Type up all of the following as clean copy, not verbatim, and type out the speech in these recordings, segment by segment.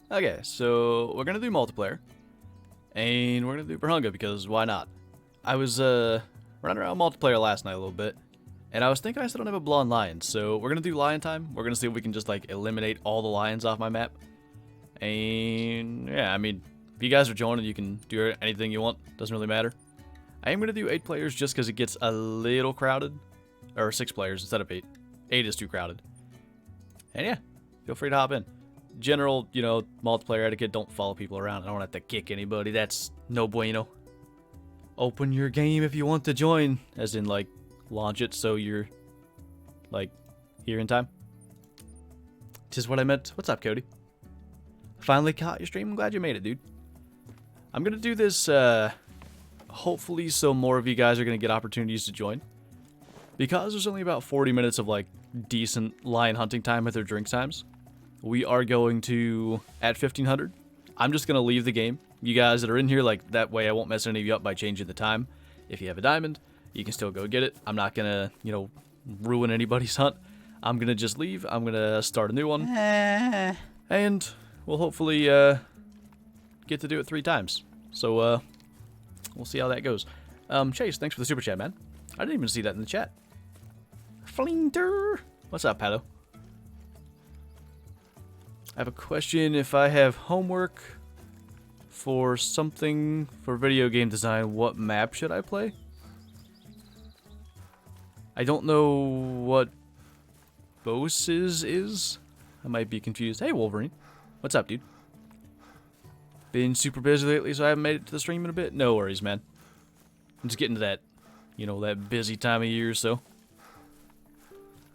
Okay, so we're gonna do multiplayer, and we're gonna do Vurhonga because why not? I was running around multiplayer last night a little bit, and I was thinking I still don't have a blonde lion, so we're gonna do lion time. We're gonna see if we can just like eliminate all the lions off my map. And yeah, I mean, if you guys are joining, you can do anything you want. Doesn't really matter. I am gonna do 8 players just because it gets a little crowded, or 6 players instead of 8. 8 is too crowded. And yeah, feel free to hop in. General, you know, multiplayer etiquette, don't follow people around. I don't have to kick anybody. That's no bueno. Open your game if you want to join, as in, like, launch it so you're, like, here in time. Tis what I meant. What's up, Cody? Finally caught your stream. I'm glad you made it, dude. I'm gonna do this, hopefully so more of you guys are gonna get opportunities to join. Because there's only about 40 minutes of, like, decent lion hunting time at their drink times. We are going to, at 1500, I'm just going to leave the game. You guys that are in here, like, that way I won't mess any of you up by changing the time. If you have a diamond, you can still go get it. I'm not going to, you know, ruin anybody's hunt. I'm going to just leave. I'm going to start a new one. And we'll hopefully get to do it 3 times. So, we'll see how that goes. Chase, thanks for the super chat, man. I didn't even see that in the chat. Flinter! What's up, Pato? I have a question. If I have homework for something for video game design, what map should I play? I don't know what Boses is. I might be confused. Hey, Wolverine. What's up, dude? Been super busy lately, so I haven't made it to the stream in a bit. No worries, man. I'm just getting to that, you know, that busy time of year, so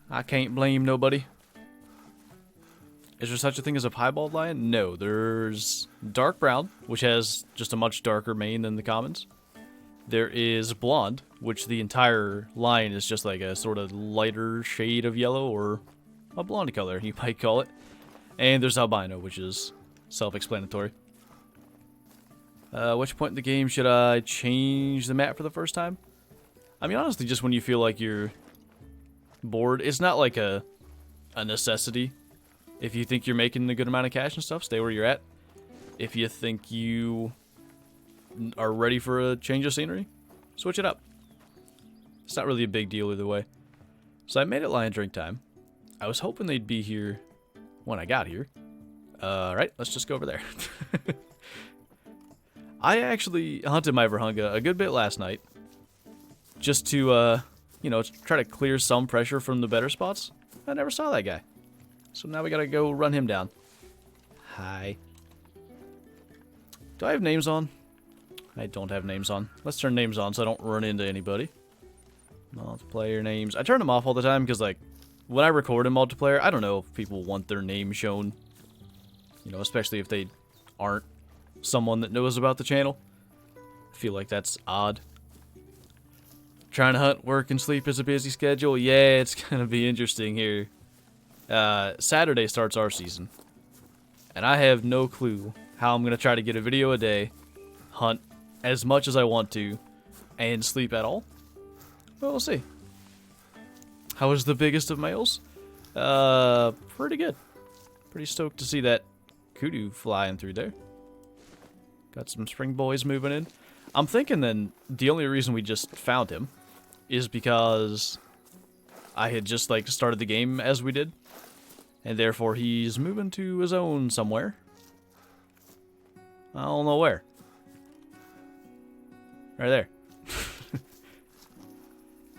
I can't blame nobody. Is there such a thing as a piebald lion? No, there's dark brown, which has just a much darker mane than the commons. There is blonde, which the entire lion is just like a sort of lighter shade of yellow, or a blonde color, you might call it. And there's albino, which is self-explanatory. Which point in the game should I change the map for the first time? I mean, honestly, just when you feel like you're bored. It's not like a necessity. If you think you're making a good amount of cash and stuff, stay where you're at. If you think you are ready for a change of scenery, switch it up. It's not really a big deal either way. So I made it lion drink time. I was hoping they'd be here when I got here. Right, let's just go over there. I actually hunted my Vurhonga a good bit last night. Just to, you know, try to clear some pressure from the better spots. I never saw that guy. So now we gotta go run him down. Hi. Do I have names on? I don't have names on. Let's turn names on so I don't run into anybody. Multiplayer names. I turn them off all the time because, like, when I record in multiplayer, I don't know if people want their name shown. You know, especially if they aren't someone that knows about the channel. I feel like that's odd. Trying to hunt, work, and sleep is a busy schedule. Yeah, it's gonna be interesting here. Saturday starts our season. And I have no clue how I'm gonna try to get a video a day, hunt as much as I want to, and sleep at all. Well, we'll see. How is the biggest of males? Pretty good. Pretty stoked to see that kudu flying through there. Got some spring boys moving in. I'm thinking then the only reason we just found him is because I had just, like, started the game as we did. And therefore he's moving to his own somewhere. I don't know where. Right there.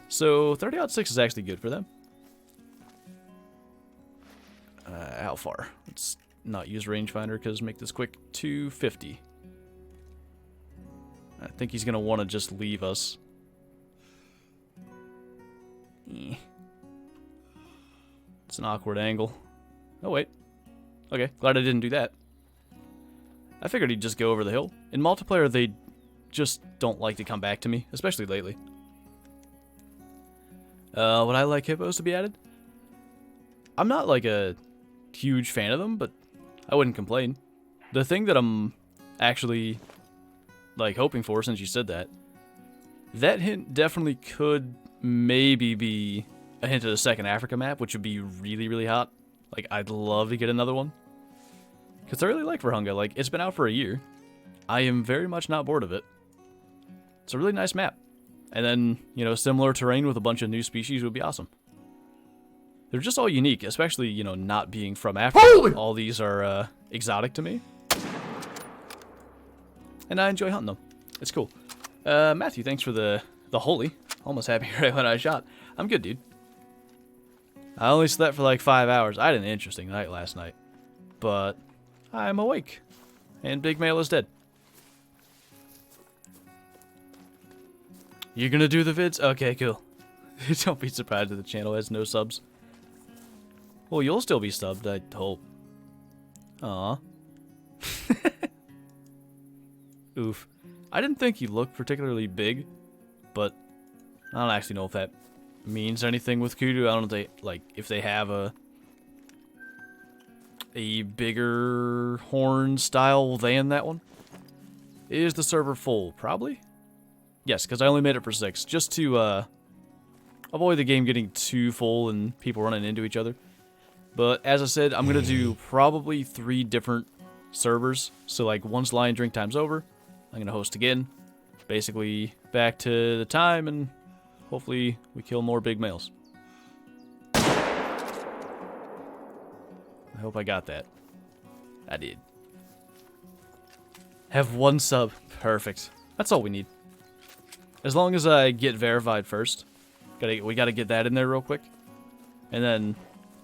So 30-06 is actually good for them. How far? Let's not use rangefinder because make this quick. 250. I think he's going to want to just leave us. It's an awkward angle. Oh, wait. Okay, glad I didn't do that. I figured he'd just go over the hill. In multiplayer, they just don't like to come back to me, especially lately. Would I like hippos to be added? I'm not, like, a huge fan of them, but I wouldn't complain. The thing that I'm actually, like, hoping for, since you said that, that hint definitely could maybe be a hint of the second Africa map, which would be really, really hot. Like, I'd love to get another one. Because I really like Vurhonga. Like, it's been out for a year. I am very much not bored of it. It's a really nice map. And then, you know, similar terrain with a bunch of new species would be awesome. They're just all unique, especially, you know, not being from Africa. Holy! All these are exotic to me. And I enjoy hunting them. It's cool. Matthew, thanks for the holy. Almost happy right when I shot. I'm good, dude. I only slept for like 5 hours. I had an interesting night last night. But I'm awake. And Big Male is dead. You're gonna do the vids? Okay, cool. Don't be surprised if the channel has no subs. Well, you'll still be subbed, I hope. Aw. Oof. I didn't think he looked particularly big, but I don't actually know if that means anything with Kudu. I don't know if they have a bigger horn style than that one. Is the server full? Probably. Yes, because I only made it for 6, just to avoid the game getting too full and people running into each other. But as I said, I'm gonna do probably 3 different servers. So like once Lion Drink time's over, I'm gonna host again. Basically back to the time, and hopefully we kill more big males. I hope I got that. I did. Have 1 sub. Perfect. That's all we need. As long as I get verified first. We gotta get that in there real quick. And then,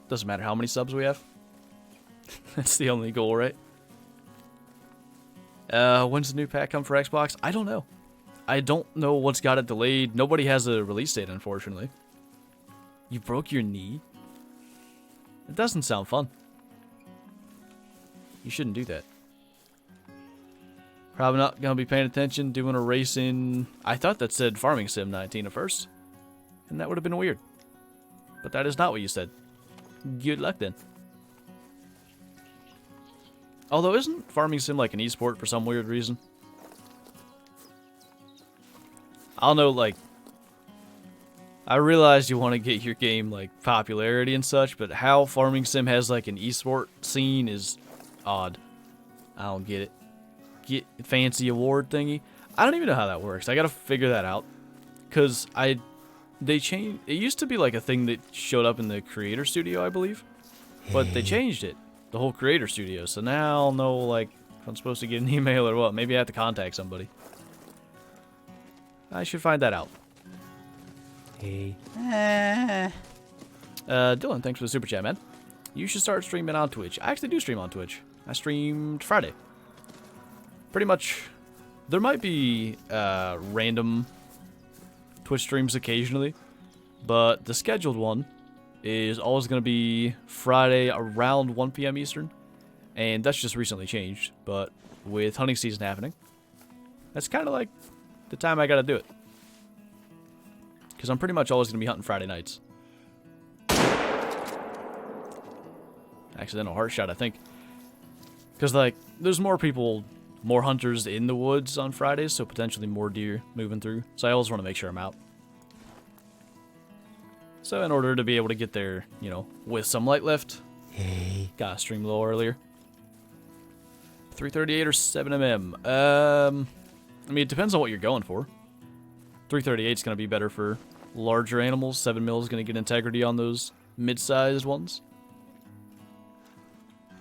doesn't matter how many subs we have. That's the only goal, right? When's the new pack come for Xbox? I don't know. I don't know what's got it delayed. Nobody has a release date, unfortunately. You broke your knee? It doesn't sound fun. You shouldn't do that. Probably not going to be paying attention, doing a race in... I thought that said Farming Sim 19 at first. And that would have been weird. But that is not what you said. Good luck then. Although, isn't Farming Sim like an esport for some weird reason? I don't know, like... I realize you want to get your game, like, popularity and such, but how Farming Sim has, like, an esport scene is odd. I don't get it. Get fancy award thingy. I don't even know how that works. I gotta figure that out. Cause they changed. It used to be like a thing that showed up in the creator studio, I believe, but they changed it. The whole creator studio. So now I'll know like if I'm supposed to get an email or what. Maybe I have to contact somebody. I should find that out. Hey. Dylan, thanks for the super chat, man. You should start streaming on Twitch. I actually do stream on Twitch. I streamed Friday. Pretty much, there might be random Twitch streams occasionally, but the scheduled one is always going to be Friday around 1 p.m. Eastern, and that's just recently changed, but with hunting season happening, that's kind of like the time I got to do it, because I'm pretty much always going to be hunting Friday nights. Accidental heart shot, I think, because like, there's more people... More hunters in the woods on Fridays, so potentially more deer moving through. So I always want to make sure I'm out. So in order to be able to get there, you know, with some light left, gotta stream a little earlier. 338 or 7mm. I mean, it depends on what you're going for. 338 is going to be better for larger animals. 7mm is going to get integrity on those mid-sized ones.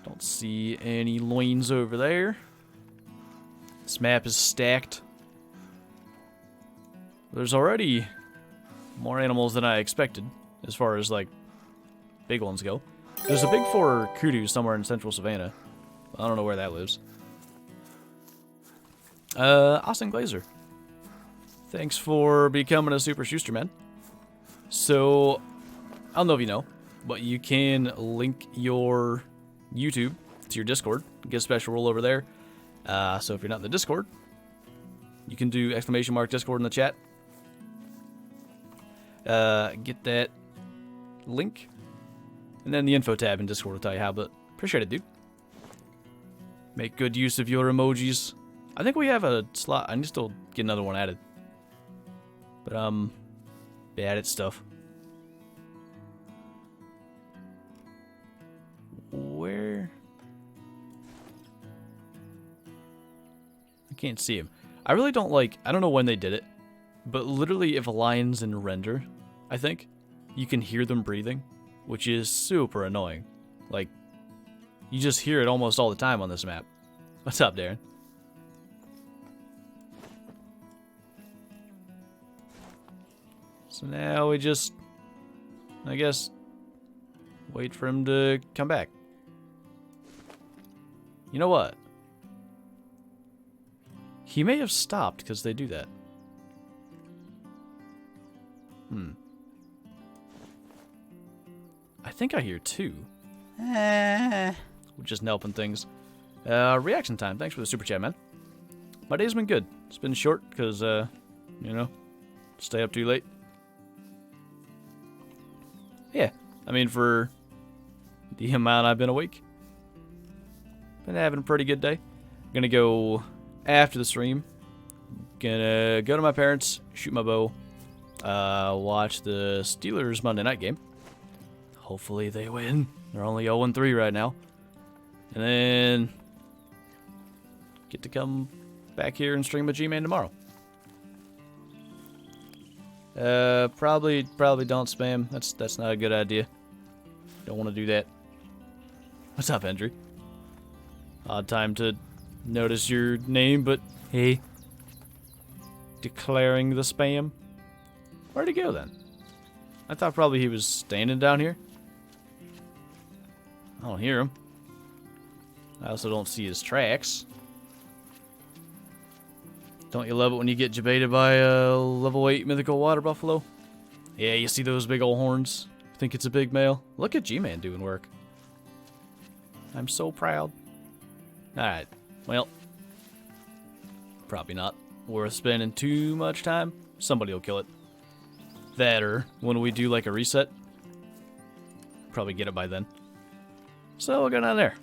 Don't see any loins over there. This map is stacked. There's already more animals than I expected, as far as, like, big ones go. There's a big 4 kudu somewhere in central Savannah. I don't know where that lives. Austin Glazer. Thanks for becoming a Super Schuster, man. So, I don't know if you know, but you can link your YouTube to your Discord. Get a special role over there. So if you're not in the Discord, you can do !Discord in the chat. Get that link. And then the info tab in Discord will tell you how, but appreciate it, dude. Make good use of your emojis. I think we have a slot. I need to still get another one added. But, bad at stuff. Where? can't see him. I really don't like, I don't know when they did it, but literally if a lion's in render, I think, you can hear them breathing, which is super annoying. Like, you just hear it almost all the time on this map. What's up, Darren? So now we just, I guess, wait for him to come back. You know what? He may have stopped because they do that. I think I hear two. We're just helping things. Reaction time. Thanks for the super chat, man. My day's been good. It's been short because, you know, stay up too late. Yeah, I mean, for the amount I've been awake, been having a pretty good day. Gonna go after the stream. Gonna go to my parents, shoot my bow, watch the Steelers Monday night game. Hopefully they win. They're only 0-3 right now. And then get to come back here and stream with G-Man tomorrow. Probably don't spam. That's not a good idea. Don't want to do that. What's up, Andrew? Odd time to notice your name, but hey. Declaring the spam. Where'd he go then? I thought probably he was standing down here. I don't hear him. I also don't see his tracks. Don't you love it when you get jebaited by a level 8 mythical water buffalo? Yeah, you see those big old horns? Think it's a big male? Look at G-Man doing work. I'm so proud. Alright, well, probably not worth spending too much time. Somebody will kill it. That or when we do like a reset, probably get it by then. So we'll go down there.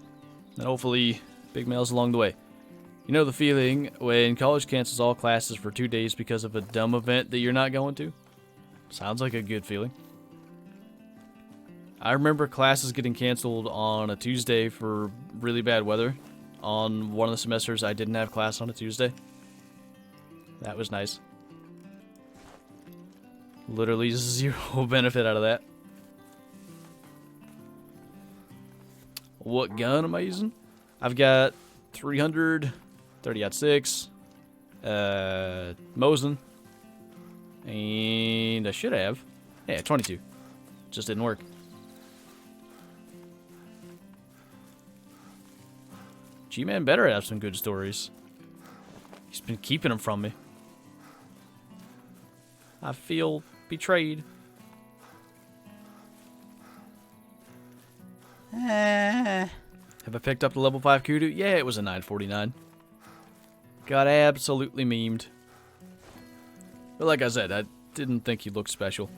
And hopefully big males along the way. You know the feeling when college cancels all classes for 2 days because of a dumb event that you're not going to? Sounds like a good feeling. I remember classes getting canceled on a Tuesday for really bad weather. On one of the semesters I didn't have class on a Tuesday. That was nice. Literally zero benefit out of that. What gun am I using? I've got 300, 30-06, Mosin, and I should have, yeah, 22. Just didn't work. G-Man better have some good stories. He's been keeping them from me. I feel betrayed. Have I picked up the level 5 kudu? Yeah, it was a 949. Got absolutely memed. But like I said, I didn't think he looked special.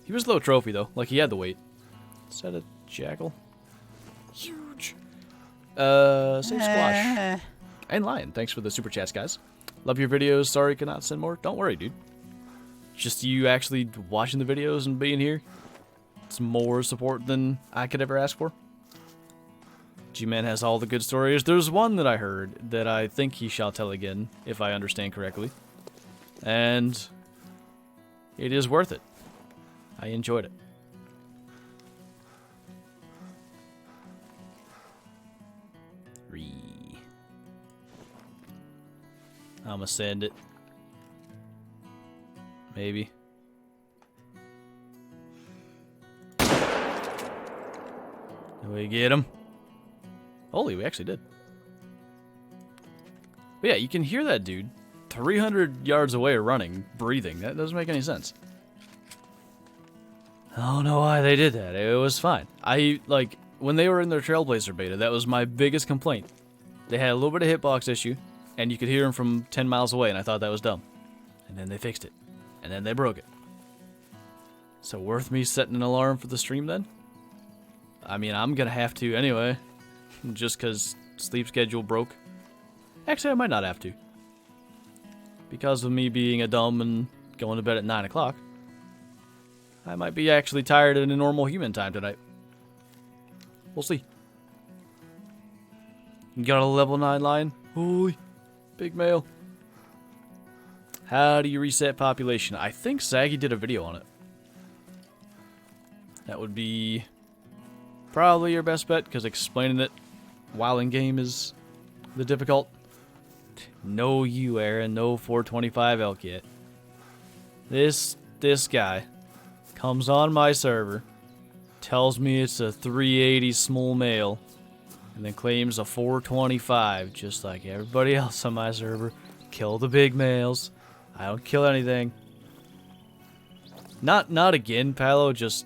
He was low trophy though, like he had the weight. Is that a jackal? Huge. ZaccSquatch. And Lion, thanks for the super chats, guys. Love your videos, sorry cannot send more. Don't worry, dude. Just you actually watching the videos and being here. It's more support than I could ever ask for. G-Man has all the good stories. There's one that I heard that I think he shall tell again, if I understand correctly. And it is worth it. I enjoyed it. I'ma send it. Maybe. Did we get him? Holy, we actually did. But yeah, you can hear that dude 300 yards away running, breathing. That doesn't make any sense. I don't know why they did that. It was fine. Like, when they were in their Trailblazer beta, that was my biggest complaint. They had a little bit of hitbox issue, and you could hear them from 10 miles away, and I thought that was dumb. And then they fixed it. And then they broke it. So worth me setting an alarm for the stream then? I mean, I'm gonna have to anyway. Just because sleep schedule broke. Actually, I might not have to. Because of me being a dumb and going to bed at 9 o'clock. I might be actually tired in a normal human time tonight. We'll see. You got a level 9 lion? Holy. Big male. How do you reset population? I think Saggy did a video on it. That would be probably your best bet, because explaining it while in game is the difficult. No you, Aaron. No 425 elk yet. This guy comes on my server, tells me it's a 380 small male, and then claims a 425, just like everybody else on my server. Kill the big males. I don't kill anything. Not again, Palo, just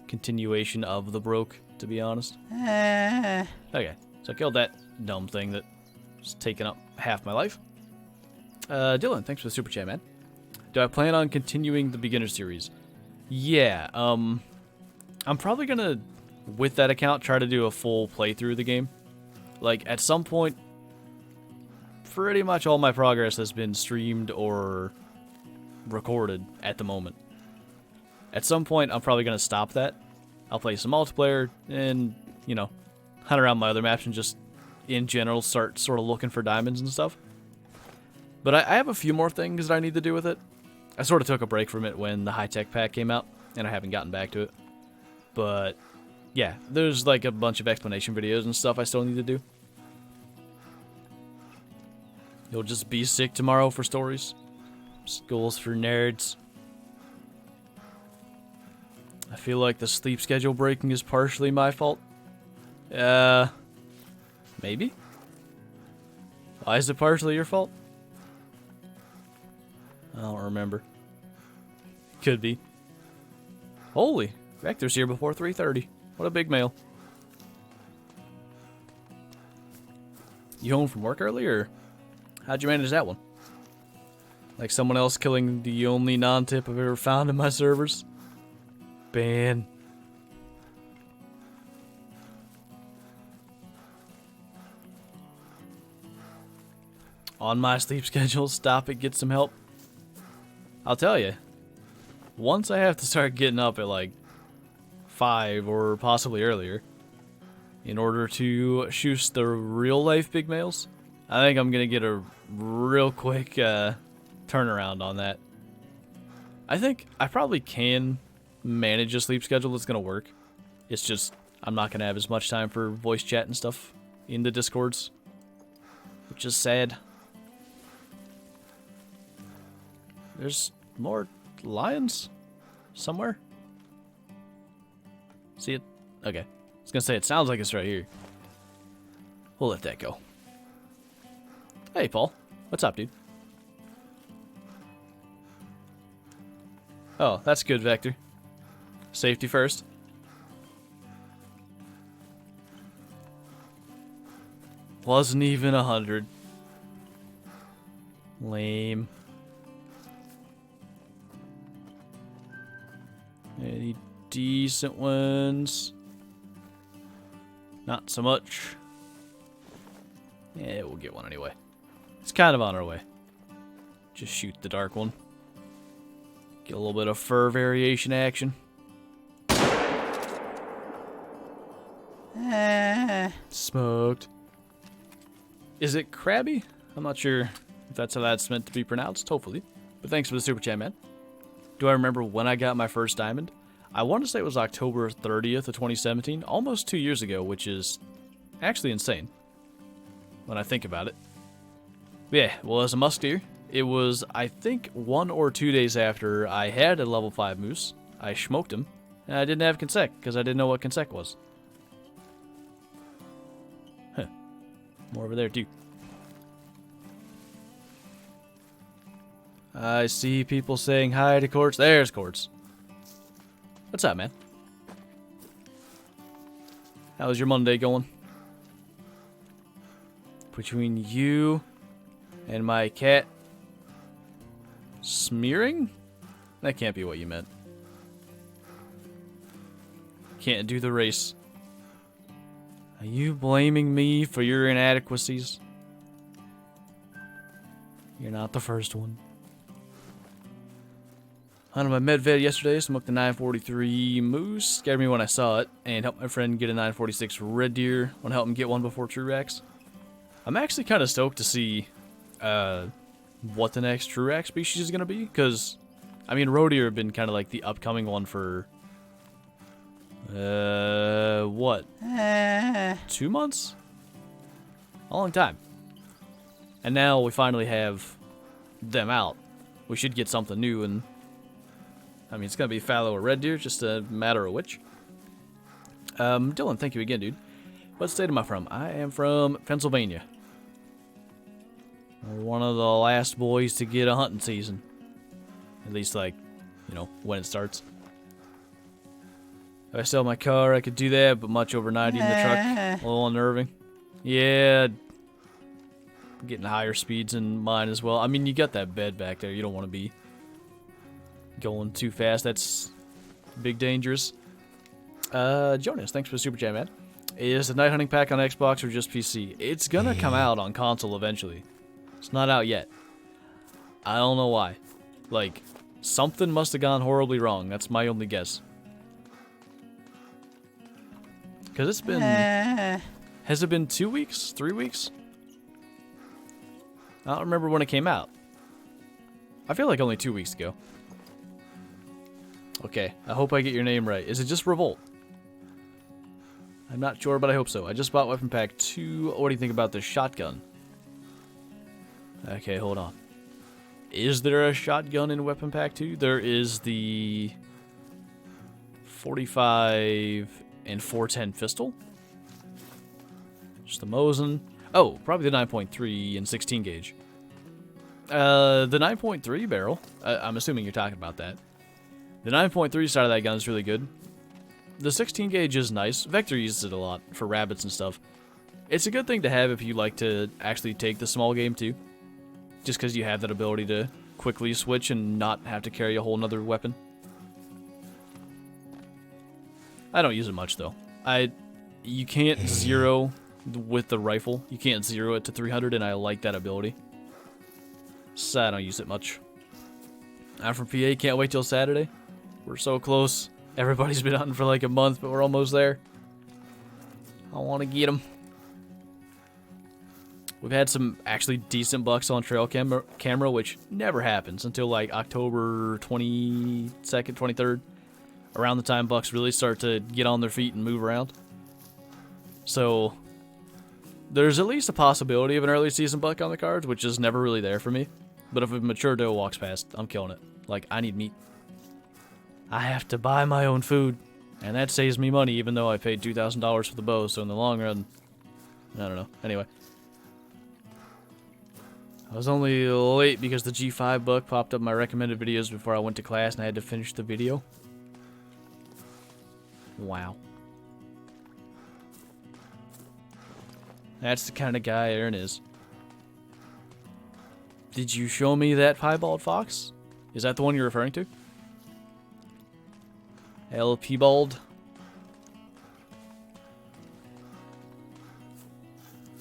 continuation of the broke, to be honest. Okay, so I killed that dumb thing that was taking up half my life. Dylan, thanks for the super chat, man. Do I plan on continuing the beginner series? Yeah, I'm probably gonna, with that account, try to do a full playthrough of the game. Like, at some point, pretty much all my progress has been streamed or recorded at the moment. At some point, I'm probably gonna stop that. I'll play some multiplayer and, you know, hunt around my other maps and just, in general, start sort of looking for diamonds and stuff. But I have a few more things that I need to do with it. I sort of took a break from it when the high-tech pack came out, and I haven't gotten back to it. But, yeah, there's like a bunch of explanation videos and stuff I still need to do. You'll just be sick tomorrow for stories. School's for nerds. I feel like the sleep schedule breaking is partially my fault. Maybe? Why is it partially your fault? I don't remember. Could be. Holy, Vector's here before 3:30. What a big male. You home from work early, or how'd you manage that one? Like someone else killing the only non-tip I've ever found in my servers? Ban. On my sleep schedule, stop it, get some help. I'll tell you, once I have to start getting up at like 5 or possibly earlier in order to shoot the real life big males, I think I'm gonna get a real quick turnaround on that. I think I probably can manage a sleep schedule that's gonna work. It's just I'm not gonna have as much time for voice chat and stuff in the Discords, which is sad. There's more lions somewhere. See it? Okay. I was gonna say it sounds like it's right here. We'll let that go. Hey, Paul. What's up, dude? Oh, that's good, Vector. Safety first. Wasn't even 100. Lame. Any decent ones? Not so much. Yeah, we'll get one anyway. It's kind of on our way. Just shoot the dark one. Get a little bit of fur variation action. Smoked. Is it crabby? I'm not sure if that's how that's meant to be pronounced, hopefully. But thanks for the super chat, man. Do I remember when I got my first diamond? I want to say it was October 30th of 2017, almost 2 years ago, which is actually insane when I think about it. But yeah, well, as a musketeer, it was, I think, 1 or 2 days after I had a level 5 moose. I smoked him, and I didn't have consec, because I didn't know what consec was. Huh. More over there, too. I see people saying hi to Quartz. There's Quartz. What's up, man? How's your Monday going? Between you and my cat smearing? That can't be what you meant. Can't do the race. Are you blaming me for your inadequacies? You're not the first one. Hunted my medved yesterday, smoked the 943 moose. Scared me when I saw it, and helped my friend get a 946 red deer. Want to help him get one before Truax. I'm actually kind of stoked to see what the next TRUAGXZ species is going to be. Because, I mean, roe deer have been kind of like the upcoming one for, what? 2 months? A long time. And now we finally have them out. We should get something new, and I mean, it's going to be fallow or red deer, just a matter of which. Dylan, thank you again, dude. What state am I from? I am from Pennsylvania. We're one of the last boys to get a hunting season. At least, like, you know, when it starts. If I sell my car, I could do that, but much over 90 in the truck. A little unnerving. Yeah. Getting higher speeds in mine as well. I mean, you got that bed back there. You don't want to be going too fast. That's big dangerous. Jonas, thanks for the super chat, man. Is the night hunting pack on Xbox or just PC? It's gonna come out on console eventually. It's not out yet. I don't know why. Like, something must have gone horribly wrong. That's my only guess. Because it's been... Has it been 2 weeks? 3 weeks? I don't remember when it came out. I feel like only 2 weeks ago. Okay, I hope I get your name right. Is it just Revolt? I'm not sure, but I hope so. I just bought Weapon Pack 2. What do you think about the shotgun? Okay, hold on. Is there a shotgun in Weapon Pack 2? There is the 45 and 410 pistol. Just the Mosin. Oh, probably the 9.3 and 16 gauge. The 9.3 barrel. I'm assuming you're talking about that. The 9.3 side of that gun is really good. The 16 gauge is nice. Vector uses it a lot for rabbits and stuff. It's a good thing to have if you like to actually take the small game too. Just because you have that ability to quickly switch and not have to carry a whole nother weapon. I don't use it much though. You can't zero with the rifle. You can't zero it to 300 and I like that ability. So I don't use it much. I'm from PA, can't wait till Saturday. We're so close. Everybody's been hunting for like a month, but we're almost there. I want to get them. We've had some actually decent bucks on trail camera, which never happens until like October 22nd, 23rd. Around the time bucks really start to get on their feet and move around. So there's at least a possibility of an early season buck on the cards, which is never really there for me. But if a mature doe walks past, I'm killing it. Like, I need meat. I have to buy my own food. And that saves me money, even though I paid $2,000 for the bow. So in the long run, I don't know. Anyway. I was only late because the G5 buck popped up my recommended videos before I went to class and I had to finish the video. Wow. That's the kind of guy Aaron is. Did you show me that piebald fox? Is that the one you're referring to? LP bald.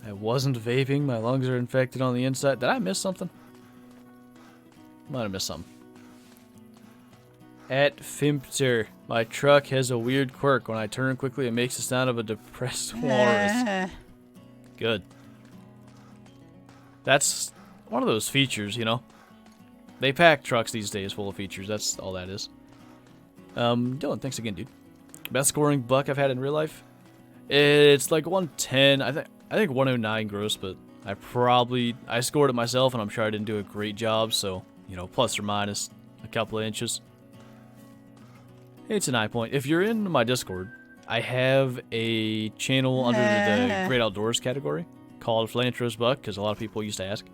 I wasn't vaping. My lungs are infected on the inside. Did I miss something? Might have missed something. At Flinter, my truck has a weird quirk. When I turn quickly, it makes the sound of a depressed walrus. Good. That's one of those features, you know. They pack trucks these days full of features. That's all that is. Dylan, thanks again, dude. Best scoring buck I've had in real life? It's like 110. I think 109 gross, but I scored it myself, and I'm sure I didn't do a great job, so, you know, plus or minus a couple of inches. It's a 9 point. If you're in my Discord, I have a channel under the Great Outdoors category called Flinter's Buck, because a lot of people used to ask.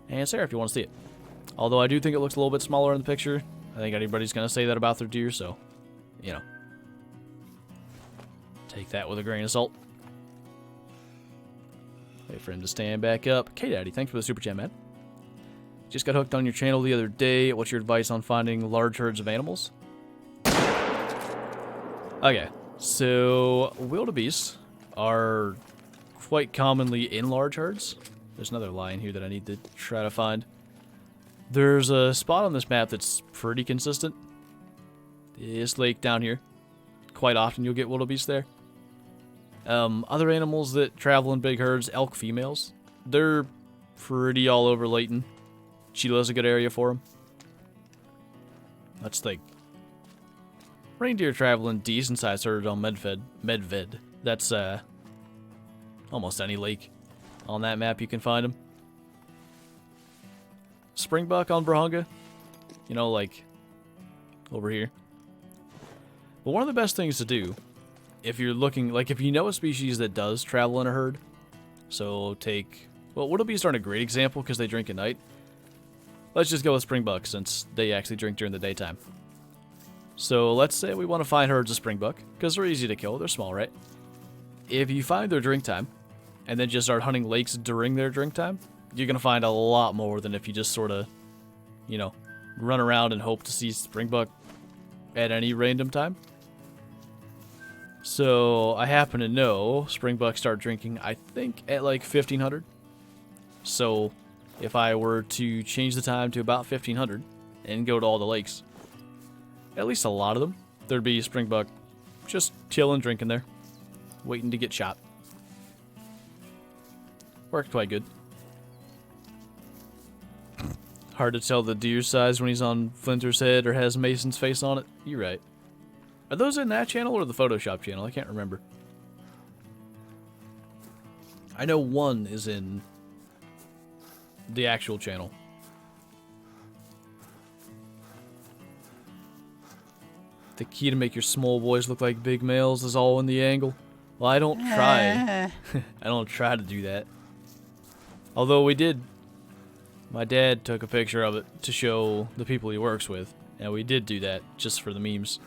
And it's there if you want to see it. Although I do think it looks a little bit smaller in the picture. I think anybody's going to say that about their deer, so, you know. Take that with a grain of salt. Wait for him to stand back up. K-Daddy, thanks for the super chat, man. Just got hooked on your channel the other day. What's your advice on finding large herds of animals? Okay, so wildebeest are quite commonly in large herds. There's another lion here that I need to try to find. There's a spot on this map that's pretty consistent. This lake down here. Quite often you'll get wildebeest there. Other animals that travel in big herds, elk females, they're pretty all over Layton. Chilo's a good area for him. Let's think. Reindeer traveling decent sized herd on Medved. That's almost any lake on that map you can find them. Springbuck on Vurhonga. You know, like over here. But one of the best things to do if you're looking, like if you know a species that does travel in a herd. So take, well, wildebeest aren't a great example because they drink at night. Let's just go with springbuck since they actually drink during the daytime. So let's say we want to find herds of springbuck because they're easy to kill. They're small, right? If you find their drink time and then just start hunting lakes during their drink time, you're going to find a lot more than if you just sort of, you know, run around and hope to see springbuck at any random time. So I happen to know springbuck start drinking, I think, at like 1500. So if I were to change the time to about 1500 and go to all the lakes, at least a lot of them, there'd be springbuck just chilling, drinking there, waiting to get shot. Worked quite good. Hard to tell the deer size when he's on Flinter's head or has Mason's face on it. You're right. Are those in that channel or the Photoshop channel? I can't remember. I know one is in the actual channel. The key to make your small boys look like big males is all in the angle. Well, I don't try. I don't try to do that. Although we did. My dad took a picture of it to show the people he works with. And we did do that just for the memes.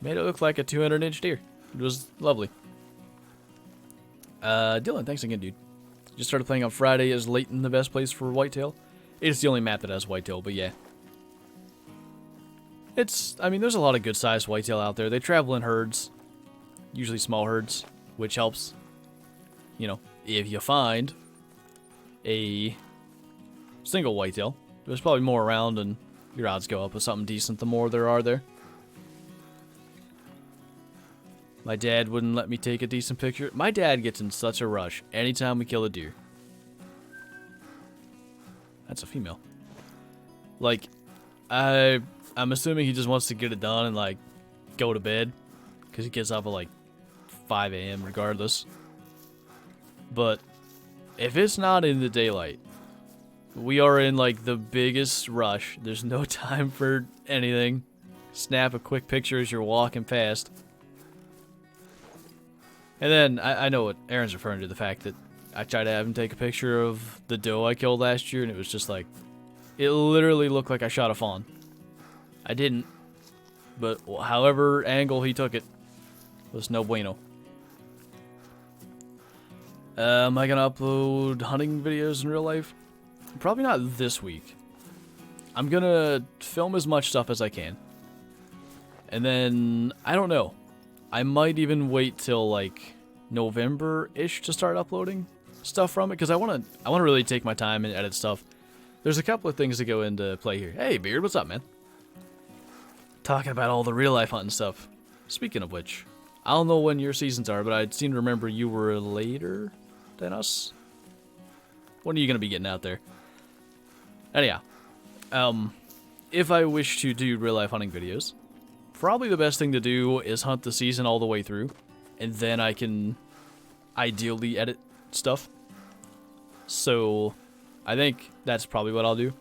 Made it look like a 200-inch deer. It was lovely. Dylan, thanks again, dude. Just started playing on Friday. Is Layton the best place for whitetail? It's the only map that has whitetail, but yeah. I mean, there's a lot of good-sized whitetail out there. They travel in herds. Usually small herds, which helps. You know, if you find a single whitetail, there's probably more around and your odds go up with something decent the more there are there. My dad wouldn't let me take a decent picture. My dad gets in such a rush anytime we kill a deer. That's a female. Like, I'm assuming he just wants to get it done and, like, go to bed. Because he gets up at, like, 5 a.m. regardless. But if it's not in the daylight, we are in, like, the biggest rush. There's no time for anything. Snap a quick picture as you're walking past. And then, I know what Aaron's referring to, the fact that I tried to have him take a picture of the doe I killed last year, and it was just like, it literally looked like I shot a fawn. I didn't, but however angle he took it was no bueno. Am I gonna upload hunting videos in real life? Probably not this week. I'm gonna film as much stuff as I can. And then, I don't know. I might even wait till like November-ish to start uploading stuff from it, because I want to really take my time and edit stuff. There's a couple of things that go into play here. Hey, Beard, what's up, man? Talking about all the real-life hunting stuff. Speaking of which, I don't know when your seasons are, but I seem to remember you were later than us. When are you going to be getting out there? Anyhow, if I wish to do real-life hunting videos, probably the best thing to do is hunt the season all the way through, and then I can ideally edit stuff. So, I think that's probably what I'll do.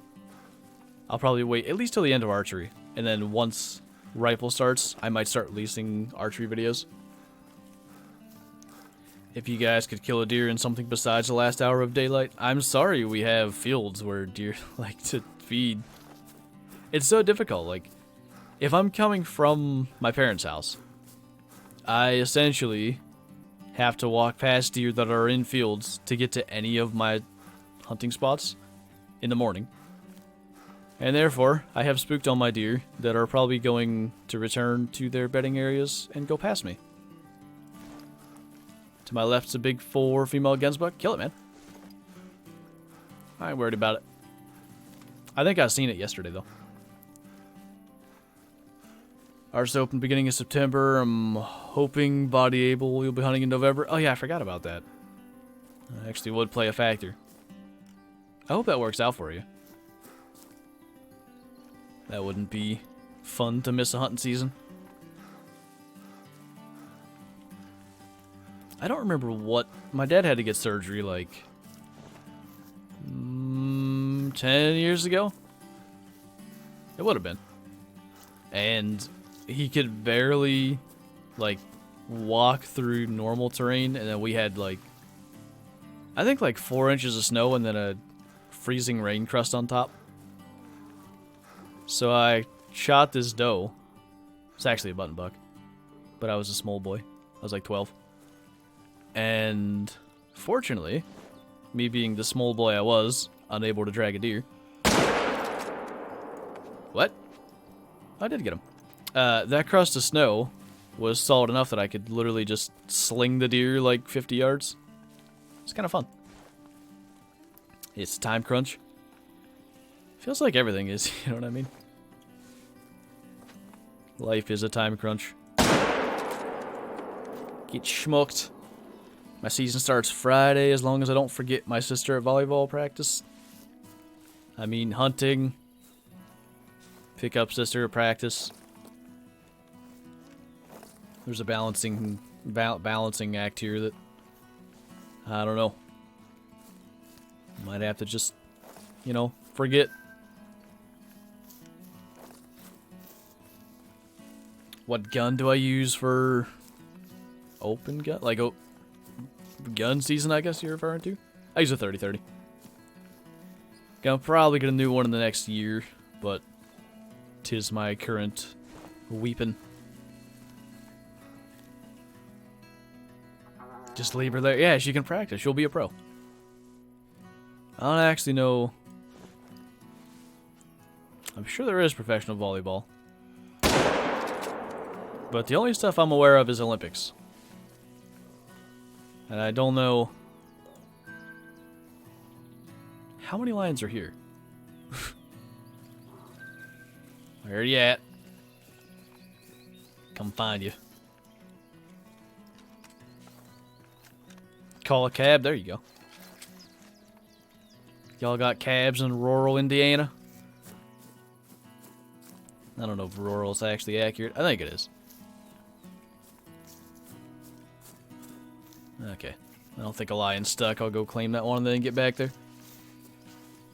I'll probably wait at least till the end of archery, and then once rifle starts, I might start releasing archery videos. If you guys could kill a deer in something besides the last hour of daylight, I'm sorry we have fields where deer like to feed. It's so difficult, like, if I'm coming from my parents' house, I essentially have to walk past deer that are in fields to get to any of my hunting spots in the morning. And therefore, I have spooked on my deer that are probably going to return to their bedding areas and go past me. To my left's a big 4 female Gensbuck. Kill it, man. I ain't worried about it. I think I seen it yesterday, though. Ours open beginning of September. I'm hoping Body Able will be hunting in November. Oh yeah, I forgot about that. I actually would play a factor. I hope that works out for you. That wouldn't be fun to miss a hunting season. I don't remember what... My dad had to get surgery like... 10 years ago? It would have been. And he could barely, like, walk through normal terrain, and then we had, like... I think, like, 4 inches of snow and then a freezing rain crust on top. So I shot this doe. It's actually a button buck. But I was a small boy. I was like 12. And fortunately, me being the small boy I was, unable to drag a deer. What? I did get him. That crust of snow was solid enough that I could literally just sling the deer like 50 yards. It's kind of fun. It's time crunch. Feels like everything is, you know what I mean? Life is a time crunch. Get schmucked. My season starts Friday as long as I don't forget my sister at volleyball practice. I mean hunting. Pick up sister at practice. There's a balancing act here that I don't know. Might have to just, you know, forget. What gun do I use for open gun? Like, gun season, I guess you're referring to? I use a 30-30. Gonna probably get a new one in the next year, but 'tis my current weapon. Just leave her there. Yeah, she can practice. She'll be a pro. I don't actually know. I'm sure there is professional volleyball. But the only stuff I'm aware of is Olympics. And I don't know... How many lions are here? Where are you at? Come find you. Call a cab. There you go. Y'all got cabs in rural Indiana? I don't know if rural is actually accurate. I think it is. Okay. I don't think a lion's stuck. I'll go claim that one and then get back there.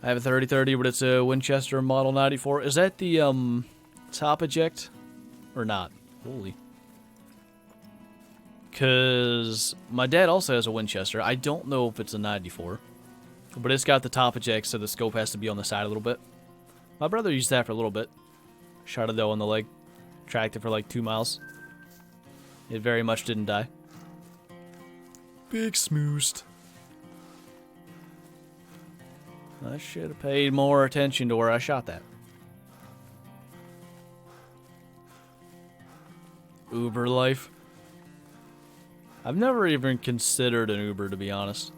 I have a 30-30, but it's a Winchester Model 94. Is that the top eject? Or not? Holy. Because my dad also has a Winchester. I don't know if it's a 94. But it's got the top eject, so the scope has to be on the side a little bit. My brother used that for a little bit. Shot a doe on the leg. Tracked it for like 2 miles. It very much didn't die. Big smoosed. I should have paid more attention to where I shot that. Uber life. I've never even considered an Uber, to be honest.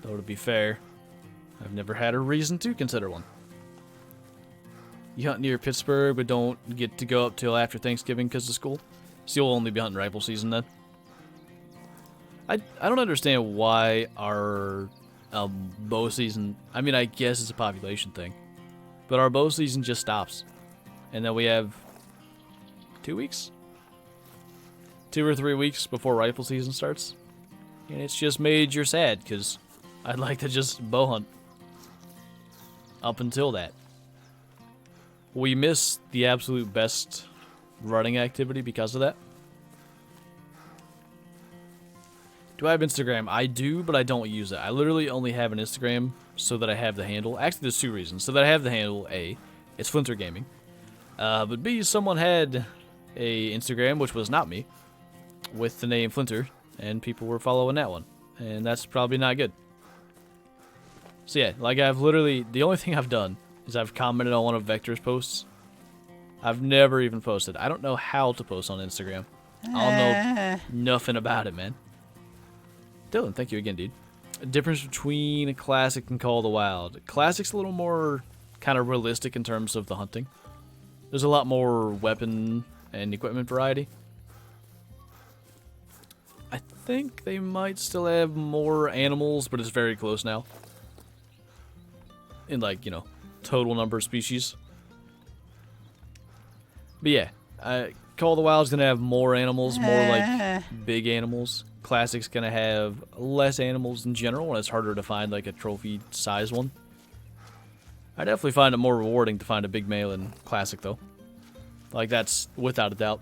Though, to be fair, I've never had a reason to consider one. You hunt near Pittsburgh, but don't get to go up till after Thanksgiving because of school? So you'll only be hunting rifle season then? I don't understand why our bow season... I mean, I guess it's a population thing. But our bow season just stops. And then we have 2 weeks? 2 or 3 weeks before rifle season starts. And it's just major sad, because I'd like to just bow hunt. Up until that. We miss the absolute best running activity because of that. Do I have Instagram? I do, but I don't use it. I literally only have an Instagram so that I have the handle. Actually, there's 2 reasons. So that I have the handle, A, it's Flinter Gaming. But B, someone had a Instagram, which was not me, with the name Flinter, and people were following that one. And that's probably not good. So yeah, like I've literally, the only thing I've done is I've commented on one of Vector's posts. I've never even posted. I don't know how to post on Instagram. I don't know nothing about it, man. Dylan, thank you again, dude. A difference between a classic and Call of the Wild. Classic's a little more kind of realistic in terms of the hunting. There's a lot more weapon and equipment variety. I think they might still have more animals, but it's very close now. In, like, you know, total number of species. But yeah, Call of the Wild's gonna have more animals, more like big animals. Classic's gonna have less animals in general, and it's harder to find like a trophy size one. I definitely find it more rewarding to find a big male in Classic though. Like that's without a doubt.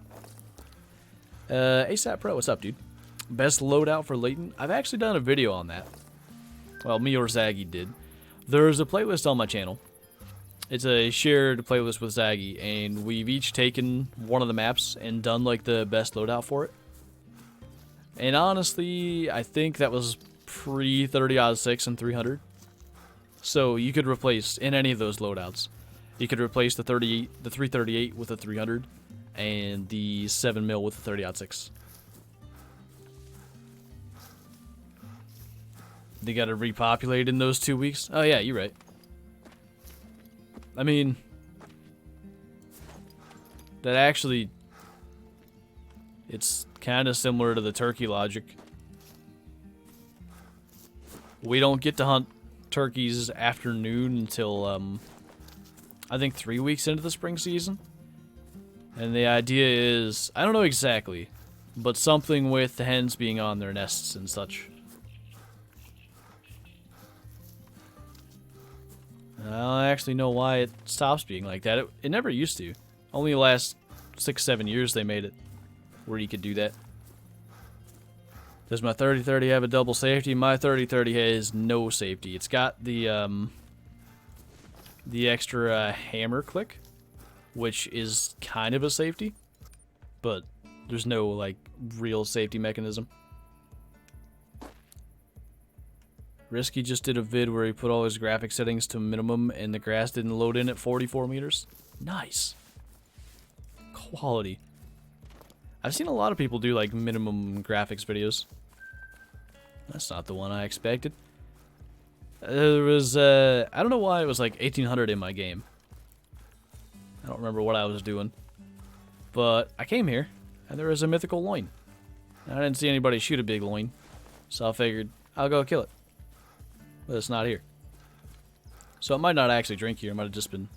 ASAP Pro, what's up, dude? Best loadout for Latent? I've actually done a video on that. Well, me or Zaggy did. There's a playlist on my channel. It's a shared playlist with Zaggy, and we've each taken one of the maps and done like the best loadout for it. And honestly, I think that was pre 30-06 and 300. So you could replace in any of those loadouts. You could replace the 338 with a 300, and the 7mm with the 30-06. They got to repopulate in those 2 weeks. Oh yeah, you're right. I mean, that actually, it's kind of similar to the turkey logic. We don't get to hunt turkeys afternoon until, I think 3 weeks into the spring season. And the idea is, I don't know exactly, but something with the hens being on their nests and such. I don't actually know why it stops being like that. It never used to. Only the last 6-7 years they made it where you could do that. Does my 30-30 have a double safety? My 30-30 has no safety. It's got the extra hammer click, which is kind of a safety, but there's no like real safety mechanism. Risky just did a vid where he put all his graphic settings to minimum and the grass didn't load in at 44 meters. Nice. Quality. I've seen a lot of people do like minimum graphics videos. That's not the one I expected. There was, I don't know why it was like 1800 in my game. I don't remember what I was doing. But I came here and there was a mythical loin. I didn't see anybody shoot a big loin. So I figured I'll go kill it. But it's not here. So it might not actually drink here. It might have just been,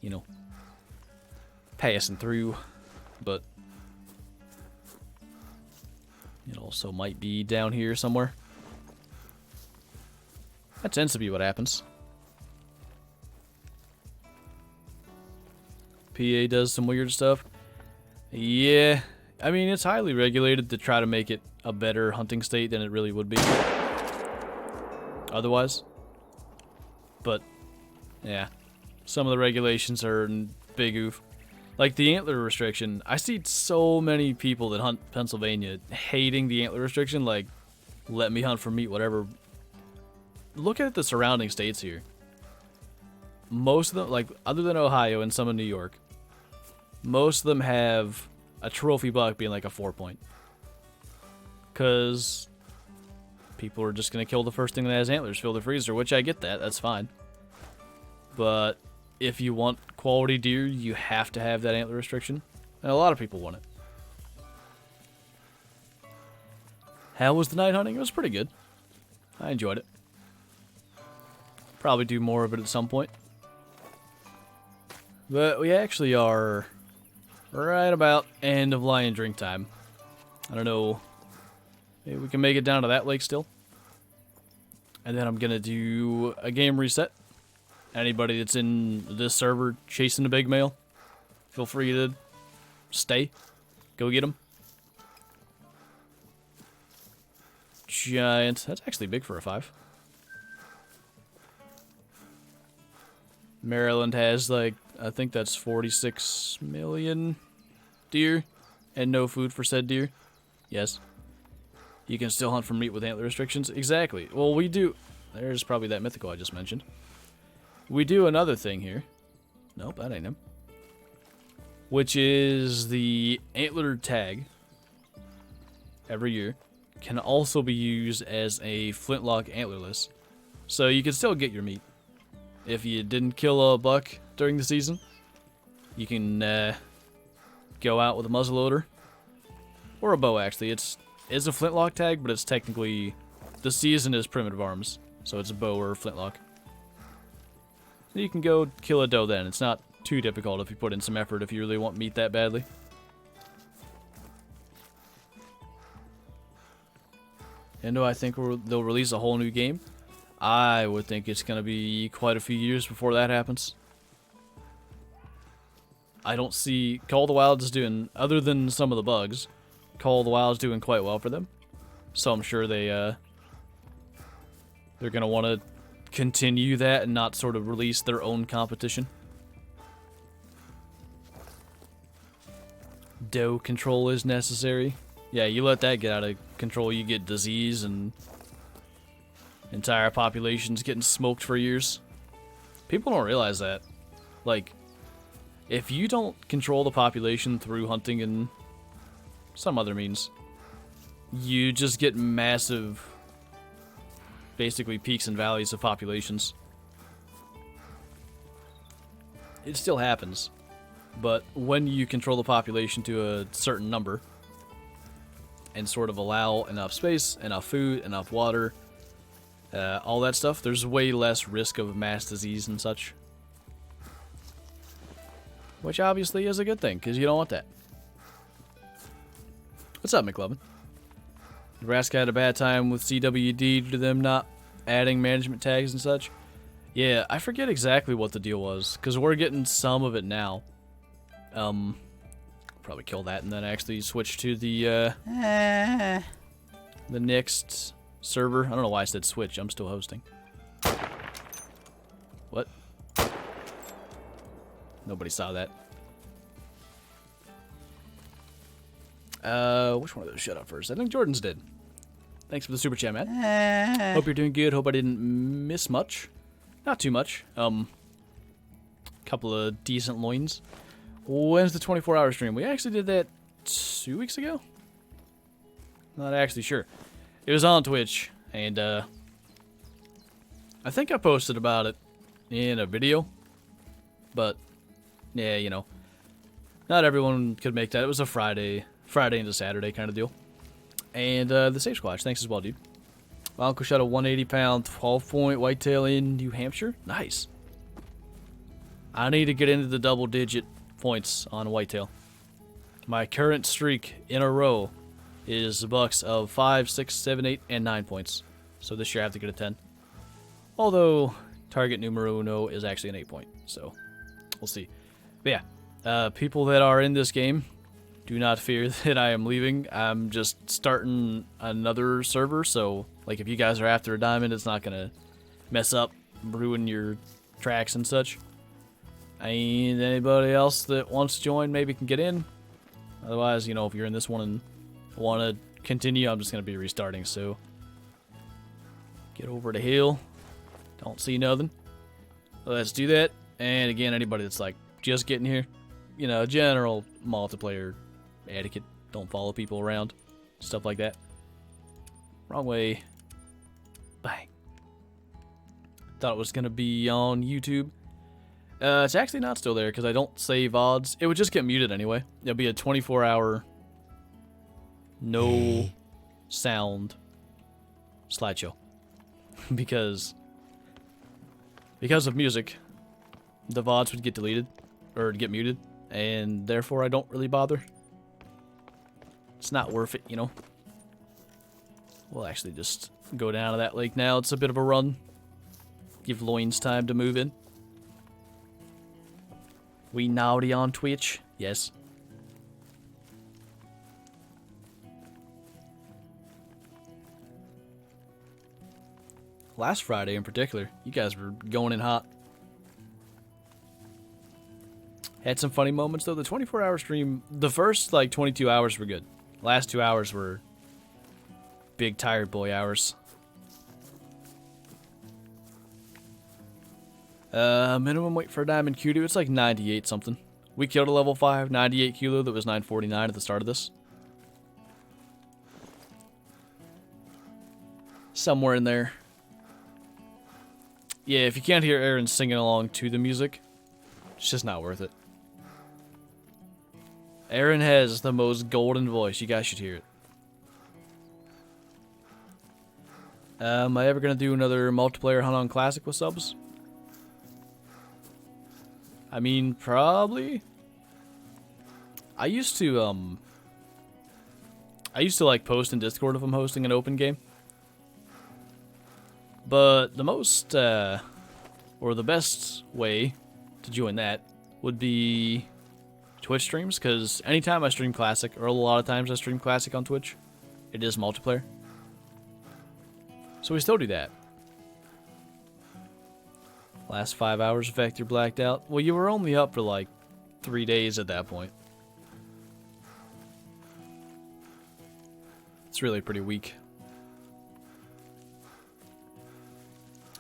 you know, passing through. But it also might be down here somewhere. That tends to be what happens. PA does some weird stuff. Yeah. I mean, it's highly regulated to try to make it a better hunting state than it really would be otherwise. But yeah, some of the regulations are big oof. Like the antler restriction, I see so many people that hunt Pennsylvania hating the antler restriction, like, let me hunt for meat, whatever. Look at the surrounding states here. Most of them, like, other than Ohio and some in New York, most of them have a trophy buck being like a 4-point. Because people are just going to kill the first thing that has antlers, fill the freezer, which I get that, that's fine. But if you want quality deer, you have to have that antler restriction. And a lot of people want it. How was the night hunting? It was pretty good. I enjoyed it. Probably do more of it at some point. But we actually are right about end of lion drink time. I don't know. Maybe we can make it down to that lake still. And then I'm going to do a game reset. Anybody that's in this server chasing a big male, feel free to stay. Go get him. Giant. That's actually big for a 5. Maryland has, like, I think that's 46 million deer and no food for said deer. Yes. You can still hunt for meat with antler restrictions? Exactly. Well, we do. There's probably that mythical I just mentioned. We do another thing here. Nope, that ain't him. Which is the antler tag every year can also be used as a flintlock antlerless. So you can still get your meat. If you didn't kill a buck during the season, you can go out with a muzzleloader or a bow. Actually, it's is a flintlock tag, but it's technically the season is primitive arms, so it's a bow or a flintlock. You can go kill a doe then. It's not too difficult if you put in some effort if you really want meat that badly. And do I think they'll release a whole new game? I would think it's going to be quite a few years before that happens. I don't see Call of the Wild is doing, other than some of the bugs, Call of the Wild is doing quite well for them. So I'm sure they're going to want to continue that and not sort of release their own competition. Doe control is necessary. Yeah, you let that get out of control, you get disease and entire populations getting smoked for years. People don't realize that. Like, if you don't control the population through hunting and some other means, you just get massive, basically peaks and valleys of populations. It still happens, but when you control the population to a certain number and sort of allow enough space, enough food, enough water, all that stuff, there's way less risk of mass disease and such. Which obviously is a good thing, because you don't want that. What's up, McLovin? Nebraska had a bad time with CWD due to them not adding management tags and such. Yeah, I forget exactly what the deal was, because we're getting some of it now. Probably kill that and then actually switch to the next server. I don't know why I said switch. I'm still hosting. What? Nobody saw that. Which one of those shut up first? I think Jordan's did. Thanks for the super chat, man. Hope you're doing good. Hope I didn't miss much. Not too much. Couple of decent loins. When's the 24-hour stream? We actually did that 2 weeks ago? Not actually sure. It was on Twitch, and I think I posted about it in a video. But, yeah, you know, not everyone could make that. It was a Friday into Saturday kind of deal. And the ZaccSquatch, thanks as well, dude. My uncle shot a 180-pound 12-point whitetail in New Hampshire. Nice. I need to get into the double-digit points on whitetail. My current streak in a row is bucks of 5, 6, 7, 8, and 9 points. So this year I have to get a 10. Although target numero uno is actually an 8-point. So we'll see. But yeah, people that are in this game, do not fear that I am leaving. I'm just starting another server. So like if you guys are after a diamond, it's not going to mess up, ruin your tracks and such. And anybody else that wants to join maybe can get in. Otherwise, you know, if you're in this one and want to continue, I'm just going to be restarting. So get over the hill. Don't see nothing. Let's do that. And again, anybody that's like just getting here, you know, general multiplayer etiquette. Don't follow people around. Stuff like that. Wrong way. Bang. Thought it was going to be on YouTube. It's actually not still there because I don't save odds. It would just get muted anyway. It'll be a 24-hour no sound slideshow. because of music, the VODs would get deleted or get muted, and therefore I don't really bother. It's not worth it, you know. We'll actually just go down to that lake now. It's a bit of a run. Give loins time to move in. We naughty on Twitch? Yes. Last Friday in particular, you guys were going in hot. Had some funny moments though. The 24-hour stream, the first like 22 hours were good. Last 2 hours were big tired boy hours. Minimum weight for a diamond kudu, it's like 98 something. We killed a level 5, 98 kilo that was 949 at the start of this. Somewhere in there. Yeah, if you can't hear Aaron singing along to the music, it's just not worth it. Aaron has the most golden voice. You guys should hear it. Am I ever gonna do another multiplayer hunt on Classic with subs? I mean, probably. I used to like post in Discord if I'm hosting an open game. But the most, or the best way to join that would be Twitch streams, because anytime I stream Classic, or a lot of times I stream Classic on Twitch, it is multiplayer. So we still do that. Last 5 hours effect, you're blacked out. Well, you were only up for like 3 days at that point. It's really pretty weak.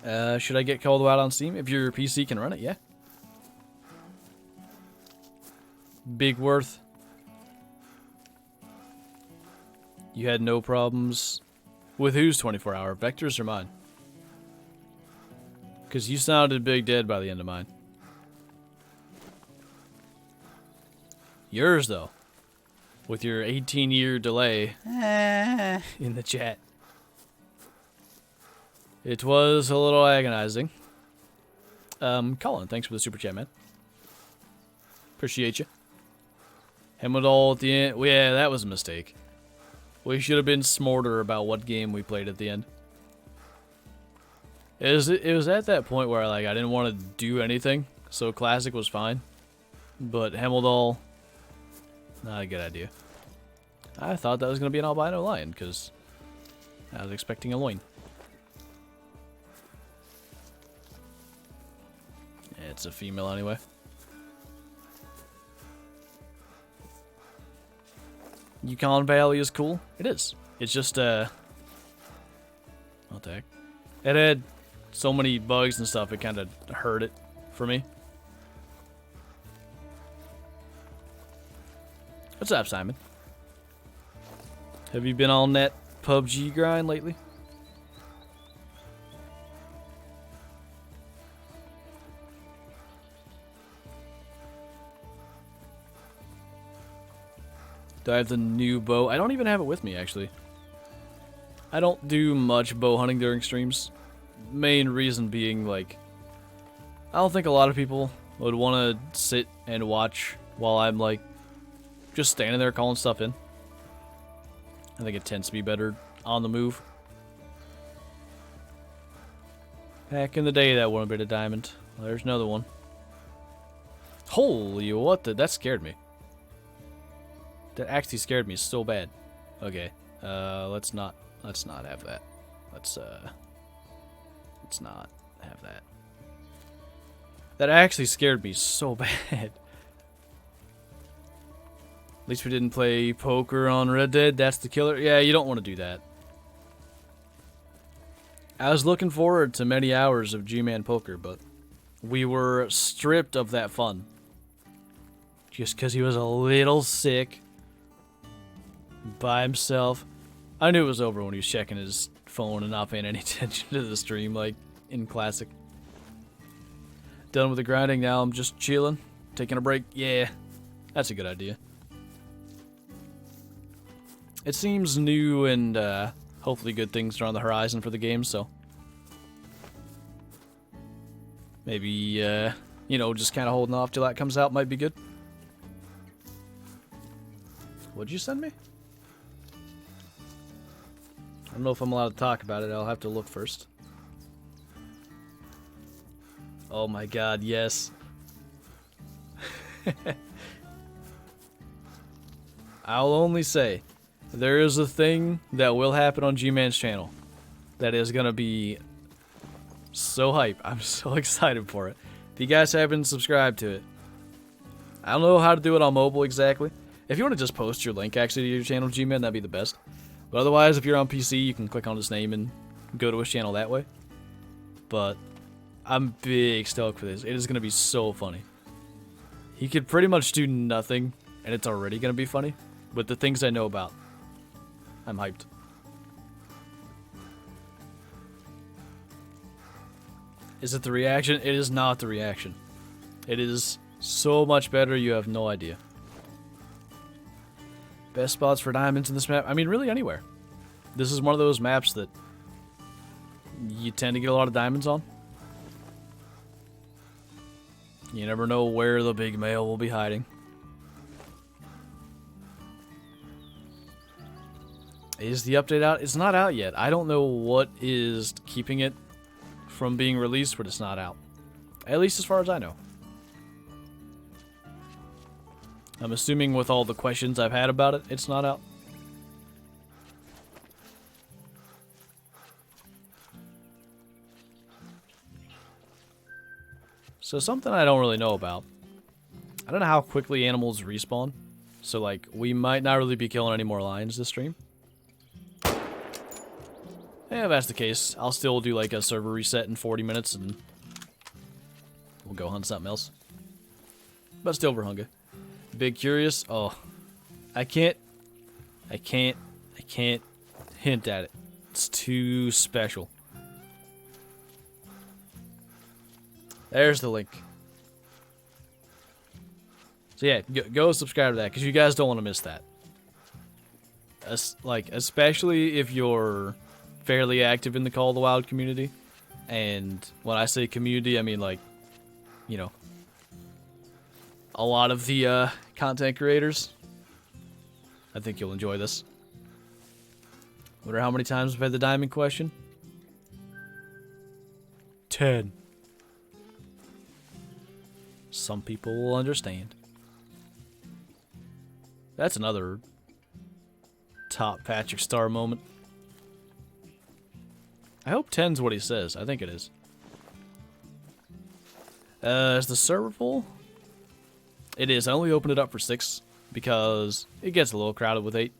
Should I get Cold Wild on Steam? If your PC can run it, yeah. Big Worth. You had no problems with whose 24-hour? Vector's or mine? Because you sounded big dead by the end of mine. Yours, though. With your 18-year delay in the chat. It was a little agonizing. Colin, thanks for the super chat, man. Appreciate you. Hemodol at the end. Well, yeah, that was a mistake. We should have been smarter about what game we played at the end. It was at that point where I didn't want to do anything, so Classic was fine. But Hemodol, not a good idea. I thought that was going to be an albino lion, because I was expecting a loin. It's a female anyway. Yukon Valley is cool. It is. It's just, what the heck? It had so many bugs and stuff, it kind of hurt it for me. What's up, Simon? Have you been on that PUBG grind lately? Do I have the new bow? I don't even have it with me, actually. I don't do much bow hunting during streams. Main reason being, I don't think a lot of people would want to sit and watch while I'm, just standing there calling stuff in. I think it tends to be better on the move. Back in the day, that wouldn't have been a diamond. Well, there's another one. Holy, what the? That scared me. That actually scared me so bad. Okay, let's not have that. Let's not have that. That actually scared me so bad. At least we didn't play poker on Red Dead. That's the killer. Yeah, you don't want to do that. I was looking forward to many hours of G-Man poker, but we were stripped of that fun. Just because he was a little sick. By himself. I knew it was over when he was checking his phone and not paying any attention to the stream, in Classic. Done with the grinding, now I'm just chilling, taking a break. Yeah, that's a good idea. It seems new and hopefully good things are on the horizon for the game, so maybe, just kind of holding off till that comes out might be good. What'd you send me? I don't know if I'm allowed to talk about it. I'll have to look first. Oh my god, yes. I'll only say, there is a thing that will happen on G-Man's channel that is going to be so hype. I'm so excited for it. If you guys haven't subscribed to it, I don't know how to do it on mobile exactly. If you want to just post your link actually to your channel, G-Man, that'd be the best. But otherwise, if you're on PC, you can click on his name and go to his channel that way. But I'm big stoked for this. It is going to be so funny. He could pretty much do nothing, and it's already going to be funny. But the things I know about, I'm hyped. Is it the reaction? It is not the reaction. It is so much better, you have no idea. Best spots for diamonds in this map? I mean, really anywhere. This is one of those maps that you tend to get a lot of diamonds on. You never know where the big male will be hiding. Is the update out? It's not out yet. I don't know what is keeping it from being released, but it's not out. At least as far as I know. I'm assuming with all the questions I've had about it, it's not out. So something I don't really know about. I don't know how quickly animals respawn. So like, we might not really be killing any more lions this stream. Yeah, if that's the case, I'll still do like a server reset in 40 minutes and we'll go hunt something else. But still Vurhonga. Big curious. Oh, I can't hint at it. It's too special. There's the link. So yeah, go subscribe to that because you guys don't want to miss that. Especially if you're fairly active in the Call of the Wild community. And when I say community, I mean like, you know, a lot of the content creators. I think you'll enjoy this. Wonder how many times we've had the diamond question? 10. Some people will understand. That's another top Patrick Star moment. I hope 10's what he says. I think it is. Is the server full? It is. I only opened it up for 6 because it gets a little crowded with 8.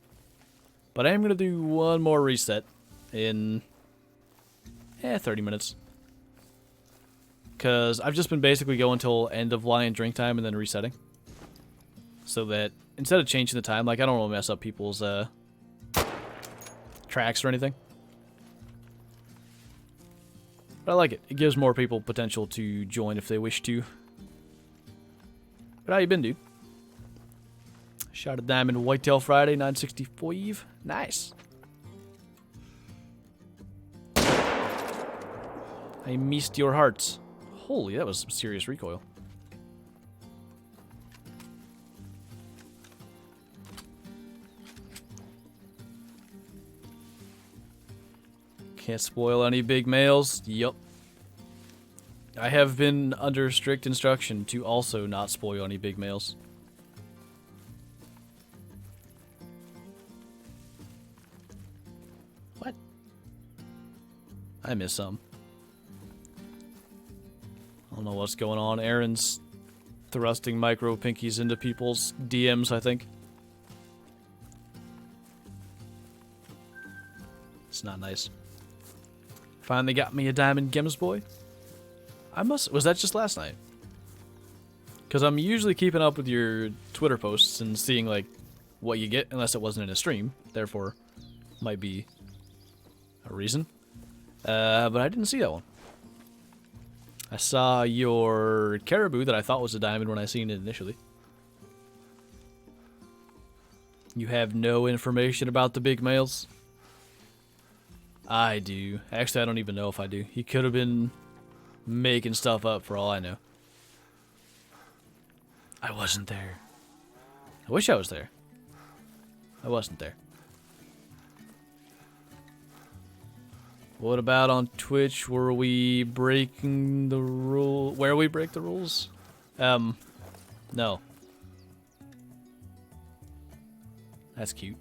But I am going to do one more reset in 30 minutes. Because I've just been basically going till end of lion drink time and then resetting. So that instead of changing the time, like I don't want to mess up people's tracks or anything. But I like it. It gives more people potential to join if they wish to. But how you been, dude? Shot a diamond whitetail Friday, 965. Nice. I missed your hearts. Holy, that was some serious recoil. Can't spoil any big males. Yup. I have been under strict instruction to also not spoil any big males. What? I miss some. I don't know what's going on. Aaron's thrusting micro pinkies into people's DMs, I think. It's not nice. Finally got me a diamond gems boy. Was that just last night? Because I'm usually keeping up with your Twitter posts and seeing like what you get, unless it wasn't in a stream. Therefore, might be a reason. But I didn't see that one. I saw your caribou that I thought was a diamond when I seen it initially. You have no information about the big males? I do. Actually, I don't even know if I do. He could have been making stuff up for all I know. I wasn't there. I wish I was there. I wasn't there. What about on Twitch? Were we breaking the rule? Where we break the rules? No. That's cute.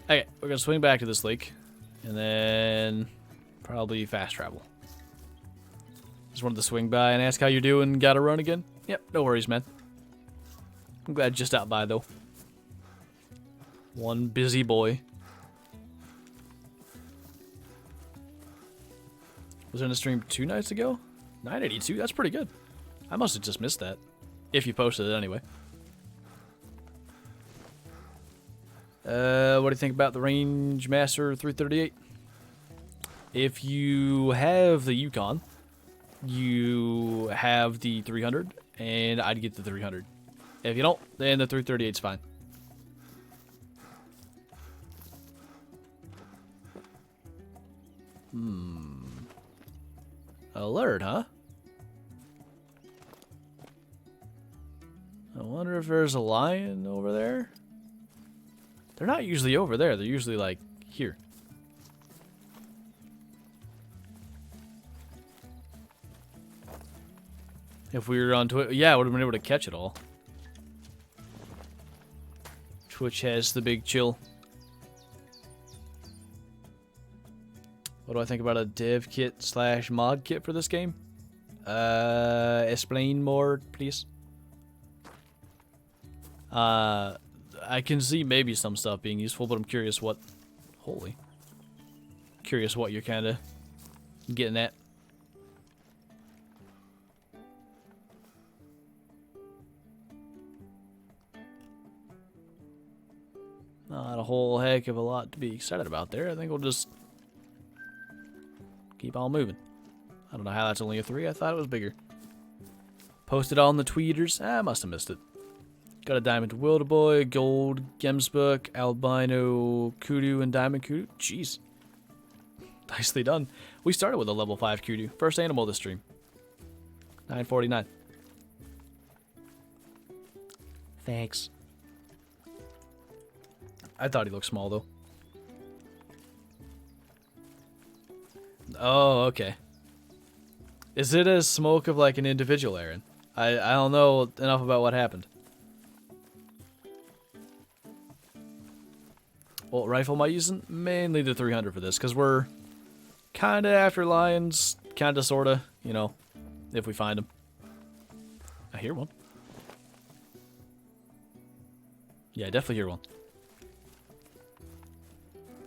Okay, we're gonna swing back to this lake, and then probably fast travel. Just wanted to swing by and ask how you're doing. Gotta run again? Yep, no worries, man. I'm glad you stopped by, though. One busy boy. Was in a stream 2 nights ago? 982? That's pretty good. I must have just missed that. If you posted it anyway. What do you think about the Range Master 338? If you have the Yukon, you have the 300, and I'd get the 300. If you don't, then the 338's fine. Alert, huh? I wonder if there's a lion over there. They're not usually over there. They're usually, like, here. If we were on Twitch, yeah, I would have been able to catch it all. Twitch has the big chill. What do I think about a dev kit / mod kit for this game? Explain more, please. I can see maybe some stuff being useful, but I'm curious what... Holy. Curious what you're kind of getting at. Not a whole heck of a lot to be excited about there. I think we'll just keep on moving. I don't know how that's only a 3. I thought it was bigger. Posted on the tweeters. I must have missed it. Got a diamond wilderboy, gold gemsbook, albino kudu, and diamond kudu. Jeez. Nicely done. We started with a level 5 kudu. First animal this stream. 949. Thanks. I thought he looked small, though. Oh, okay. Is it a smoke of, like, an individual, Aaron? I don't know enough about what happened. What rifle am I using? Mainly the 300 for this, because we're kind of after lions. Kind of, sort of, you know, if we find them. I hear one. Yeah, I definitely hear one.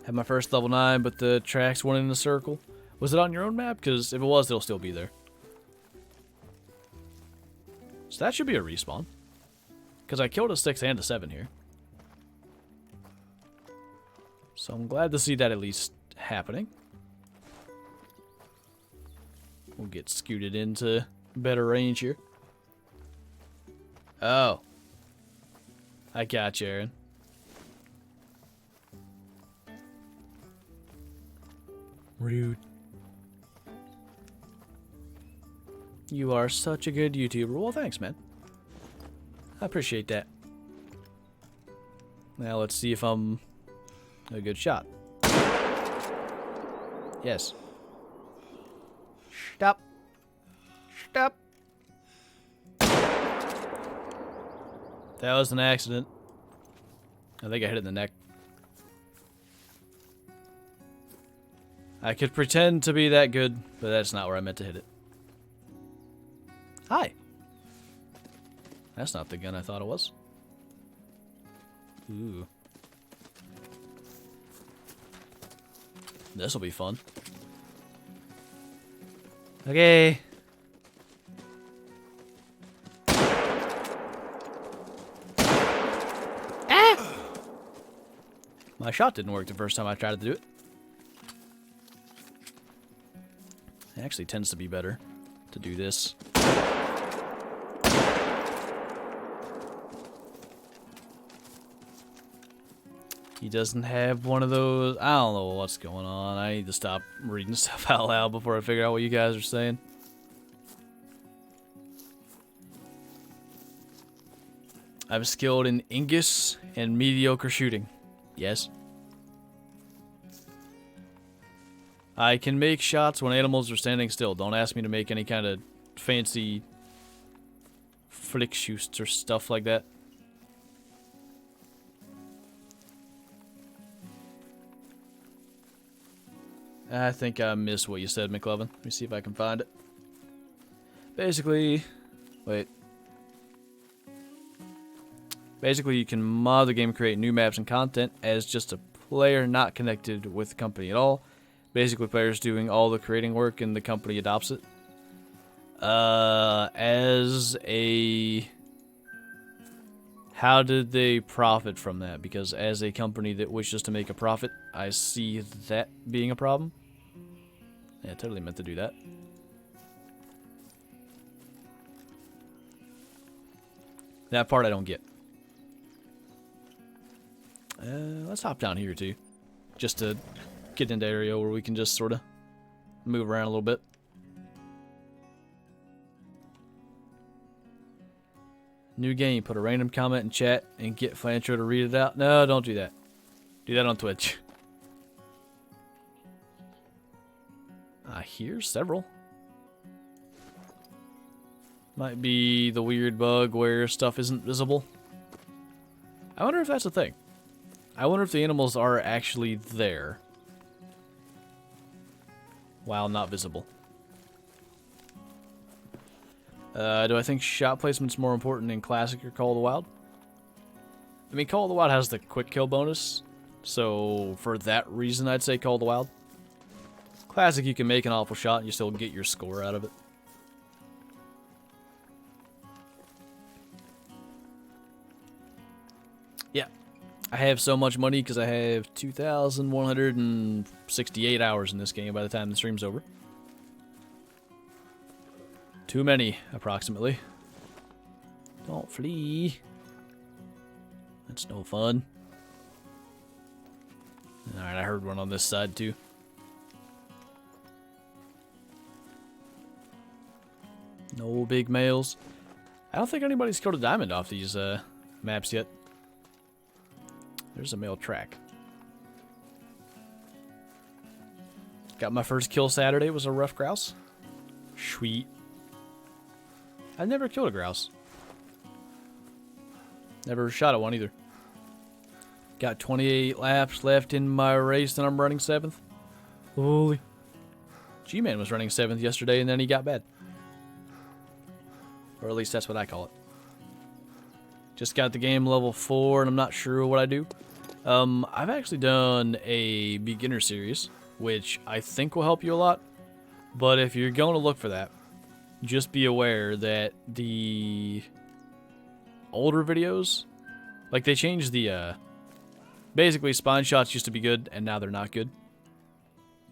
Had my first level 9, but the tracks weren't in the circle. Was it on your own map? Because if it was, it'll still be there. So that should be a respawn. Because I killed a 6 and a 7 here. So I'm glad to see that at least happening. We'll get scooted into better range here. Oh. I got you, Aaron. Rude. You are such a good YouTuber. Well, thanks, man. I appreciate that. Now let's see if I'm a good shot. Yes. Stop. Stop. That was an accident. I think I hit it in the neck. I could pretend to be that good, but that's not where I meant to hit it. Hi. That's not the gun I thought it was. Ooh. This'll be fun. Okay. Ah! My shot didn't work the first time I tried to do it. It actually tends to be better to do this. He doesn't have one of those. I don't know what's going on. I need to stop reading stuff out loud before I figure out what you guys are saying. I'm skilled in Ingus and mediocre shooting. Yes. I can make shots when animals are standing still. Don't ask me to make any kind of fancy flick shoots or stuff like that. I think I missed what you said, McLovin. Let me see if I can find it. Basically, wait. Basically, you can mod the game, create new maps and content as just a player not connected with the company at all. Basically, players doing all the creating work and the company adopts it. As a... How did they profit from that? Because as a company that wishes to make a profit, I see that being a problem. Yeah, I totally meant to do that. That part I don't get. Let's hop down here too. Just to get into an area where we can just sort of Move around a little bit. New game, put a random comment in chat and get Flinter to read it out. No, don't do that. Do that on Twitch. I hear several. Might be the weird bug where stuff isn't visible. I wonder if that's a thing. I wonder if the animals are actually there while not visible. Do I think shot placement's more important in Classic or Call of the Wild? I mean, Call of the Wild has the quick kill bonus, so for that reason I'd say Call of the Wild. Classic, you can make an awful shot and you still get your score out of it. Yeah, I have so much money because I have 2,168 hours in this game by the time the stream's over. Too many, approximately. Don't flee. That's no fun. Alright, I heard one on this side too. No big males. I don't think anybody's killed a diamond off these maps yet. There's a male track. Got my first kill Saturday, was a rough grouse. Sweet. I've never killed a grouse. Never shot at one either. Got 28 laps left in my race and I'm running 7th. Holy. G-Man was running 7th yesterday and then he got bad. Or at least that's what I call it. Just got the game level 4 and I'm not sure what I do. I've actually done a beginner series, which I think will help you a lot. But if you're going to look for that, just be aware that the older videos, like they changed the, basically spawn shots used to be good and now they're not good.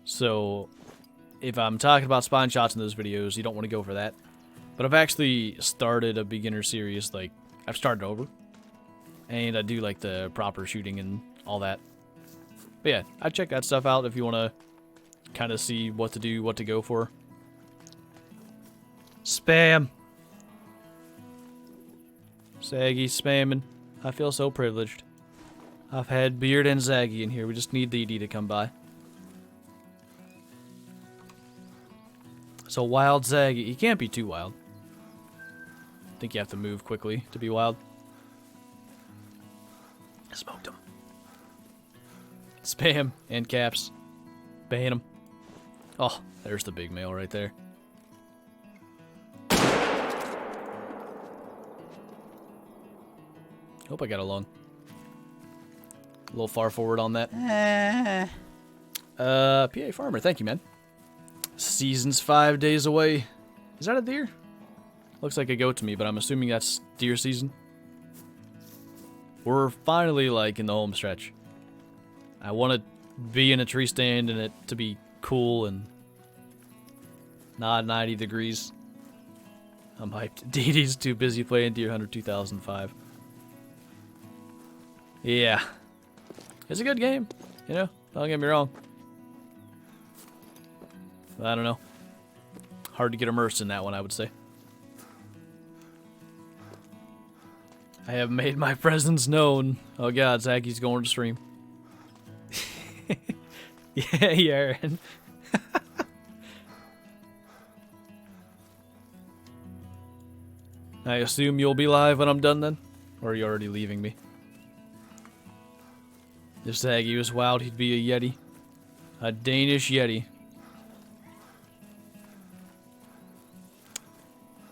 So if I'm talking about spawn shots in those videos, you don't want to go for that. But I've actually started a beginner series, like I've started over. And I do like the proper shooting and all that. But yeah, I'd check that stuff out if you want to kind of see what to do, what to go for. Spam. Zaggy spamming. I feel so privileged. I've had Beard and Zaggy in here. We just need DD to come by. So wild Zaggy. He can't be too wild. I think you have to move quickly to be wild. I smoked him. Spam and caps. Ban him. Oh, there's the big male right there. Hope I got along. A little far forward on that. PA Farmer, thank you, man. Season's 5 days away. Is that a deer? Looks like a goat to me, but I'm assuming that's deer season. We're finally, like, in the home stretch. I want to be in a tree stand and it to be cool and not 90 degrees. I'm hyped. DD's too busy playing Deer Hunter 2005. Yeah. It's a good game, you know? Don't get me wrong. I don't know. Hard to get immersed in that one, I would say. I have made my presence known. Oh god, Zacky's going to stream. Yeah, Aaron. I assume you'll be live when I'm done then? Or are you already leaving me? If Zaggy was wild, he'd be a Yeti. A Danish Yeti.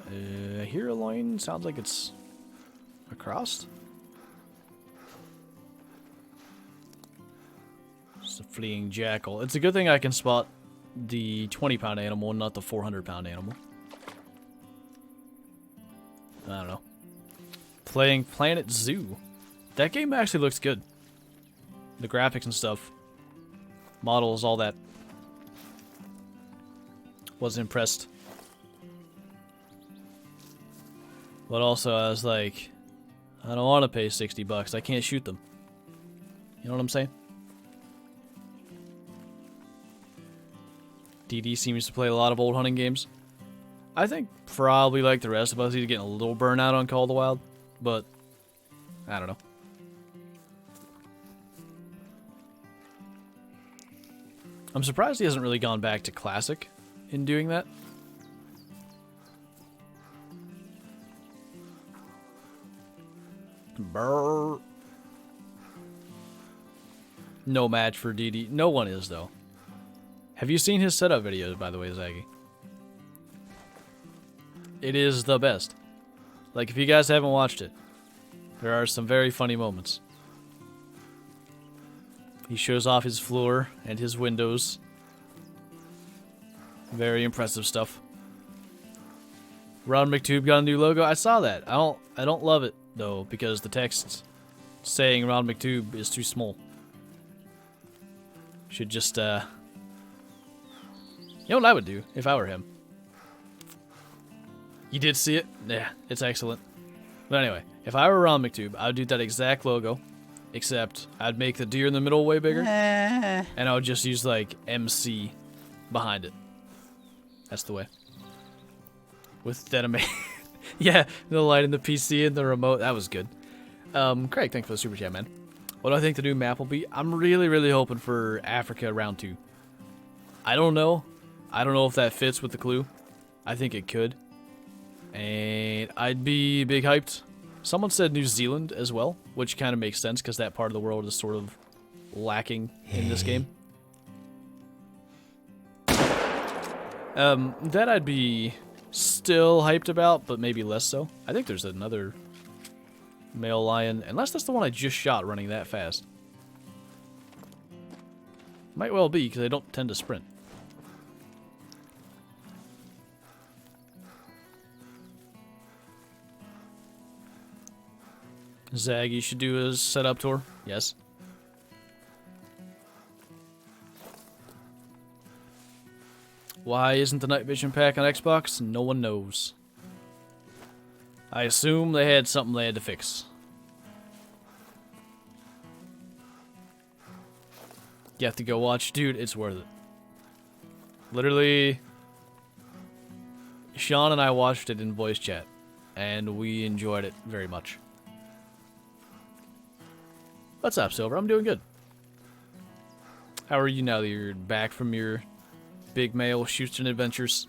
I hear a line. Sounds like it's across. It's a fleeing jackal. It's a good thing I can spot the 20-pound animal and not the 400-pound animal. I don't know. Playing Planet Zoo. That game actually looks good. The graphics and stuff. Models, all that. Was impressed. But also, I was like, I don't want to pay $60. I can't shoot them. You know what I'm saying? DD seems to play a lot of old hunting games. I think probably like the rest of us, he's getting a little burnout on Call of the Wild, but I don't know. I'm surprised he hasn't really gone back to Classic in doing that. Brrr. No match for DD. No one is, though. Have you seen his setup videos, by the way, Zaggy? It is the best. Like, if you guys haven't watched it, there are some very funny moments. He shows off his floor and his windows. Very impressive stuff. Ron McTube got a new logo. I saw that. I don't love it though, because the text saying Ron McTube is too small. Should just you know what I would do if I were him? You did see it? Yeah, it's excellent. But anyway, if I were Ron McTube, I would do that exact logo, except I'd make the deer in the middle way bigger, and I would just use like MC behind it. That's the way. With detonate. Yeah, the light in the PC and the remote. That was good. Craig, thanks for the super chat, man. What do I think the new map will be? I'm really hoping for Africa round 2. I don't know. I don't know if that fits with the clue. I think it could. And I'd be big hyped. Someone said New Zealand as well, which kind of makes sense because that part of the world is sort of lacking in this game. That I'd be still hyped about, but maybe less so. I think there's another male lion, unless that's the one I just shot running that fast. Might well be, because they don't tend to sprint. Zaggy should do his setup tour. Yes. Why isn't the night vision pack on Xbox? No one knows. I assume they had something they had to fix. You have to go watch. Dude, it's worth it. Literally, Sean and I watched it in voice chat, and we enjoyed it very much. What's up, Silver? I'm doing good. How are you now that you're back from your big male shooting adventures?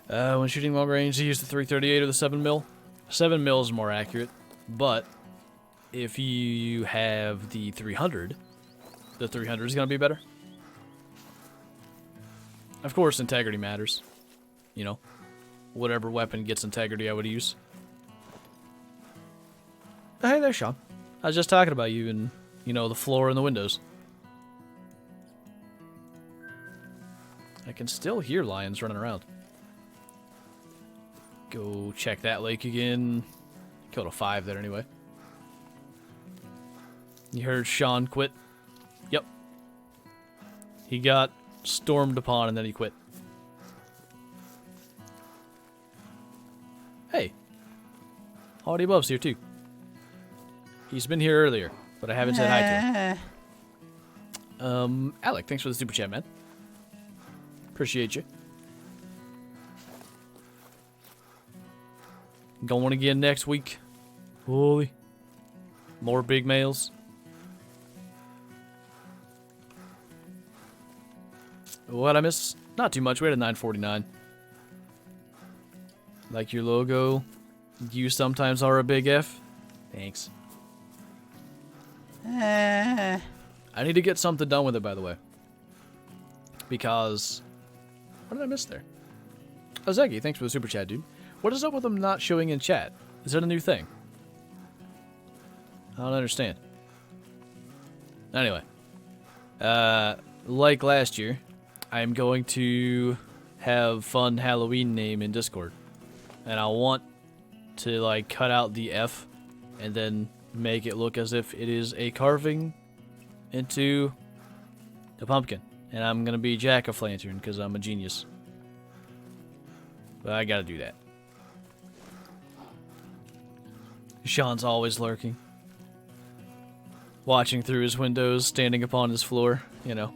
When shooting long range, he used the 338 or the 7mm. 7mm is more accurate, but if you have the 300, the 300 is going to be better. Of course, integrity matters. You know, whatever weapon gets integrity, I would use. Oh, hey there, Sean. I was just talking about you and, you know, the floor and the windows. I can still hear lions running around. Go check that lake again. Killed a 5 there anyway. You heard Sean quit? Yep. He got stormed upon and then he quit. Hey. Howdy Bub's here too. He's been here earlier, but I haven't said hi to him. Alec, thanks for the super chat, man. Appreciate you. Going again next week. Holy. More big males. What I miss? Not too much. We had a 949. Like your logo. You sometimes are a big F. Thanks. I need to get something done with it, by the way. Because... what did I miss there? Oh, Zeggy, thanks for the super chat, dude. What is up with them not showing in chat? Is that a new thing? I don't understand. Anyway. Like last year, I'm going to have fun Halloween name in Discord. And I want to, like, cut out the F and then make it look as if it is a carving into the pumpkin. And I'm going to be Jack-o'-lantern because I'm a genius. But I got to do that. Sean's always lurking. Watching through his windows, standing upon his floor, you know.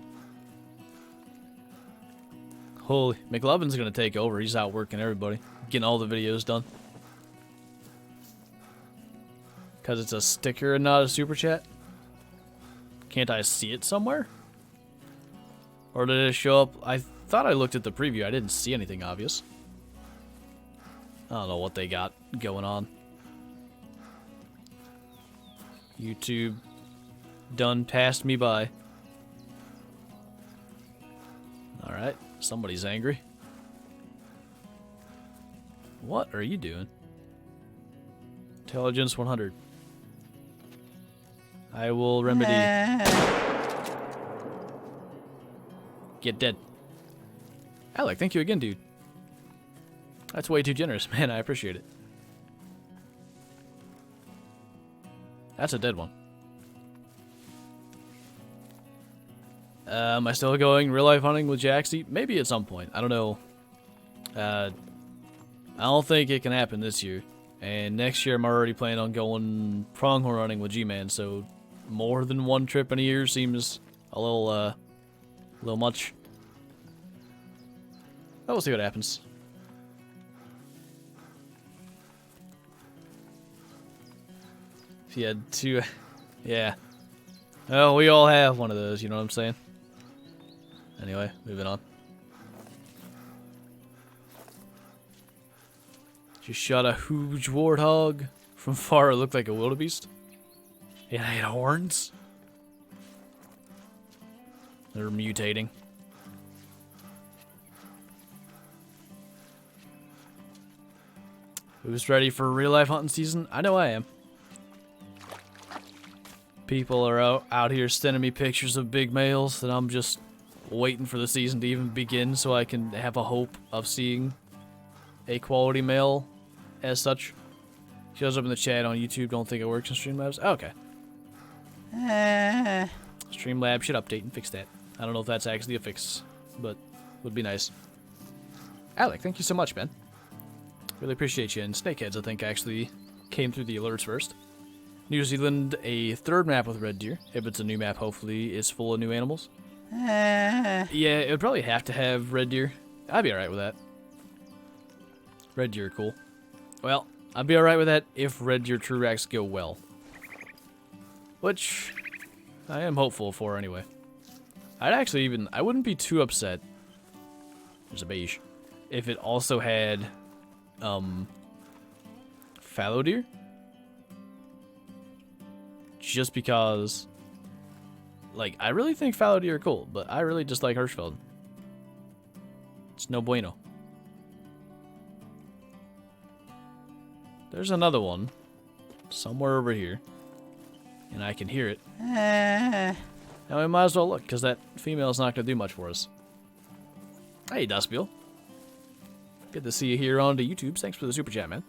Holy, McLovin's gonna take over. He's out working everybody, getting all the videos done. Because it's a sticker and not a super chat? Can't I see it somewhere? Or did it show up? I thought I looked at the preview. I didn't see anything obvious. I don't know what they got going on. YouTube done passed me by. Alright, somebody's angry. What are you doing? Intelligence 100. I will remedy. Get dead. Alec, thank you again, dude. That's way too generous, man. I appreciate it. That's a dead one. Am I still going real life hunting with ZXTOUGHXz? Maybe at some point. I don't know. I don't think it can happen this year. And next year I'm already planning on going pronghorn hunting with G-Man, so more than one trip in a year seems a little much. But we'll see what happens. If you had two, yeah. Oh, we all have one of those, you know what I'm saying? Anyway, moving on. Just shot a huge warthog. From far, it looked like a wildebeest. It had horns. They're mutating. Who's ready for real life hunting season? I know I am. People are out here sending me pictures of big males that I'm just waiting for the season to even begin so I can have a hope of seeing a quality male as such. Shows up in the chat on YouTube. Don't think it works in Streamlabs. Oh, okay. Streamlabs should update and fix that. I don't know if that's actually a fix, but would be nice. Alec, thank you so much, man. Really appreciate you. And Snakeheads, I think, actually came through the alerts first. New Zealand, a third map with red deer. If it's a new map, hopefully, is full of new animals. Yeah, it would probably have to have red deer. I'd be alright with that. Red deer are cool. Well, I'd be alright with that if red deer true racks go well. Which I am hopeful for anyway. I wouldn't be too upset. There's a beige. If it also had, fallow deer. Just because, like, I really think fallow deer are cool, but I really just like Hirschfeld. It's no bueno. There's another one somewhere over here, and I can hear it. Now we might as well look, because that female's not going to do much for us. Hey, Dustbill. Good to see you here on the YouTube. Thanks for the super chat, man.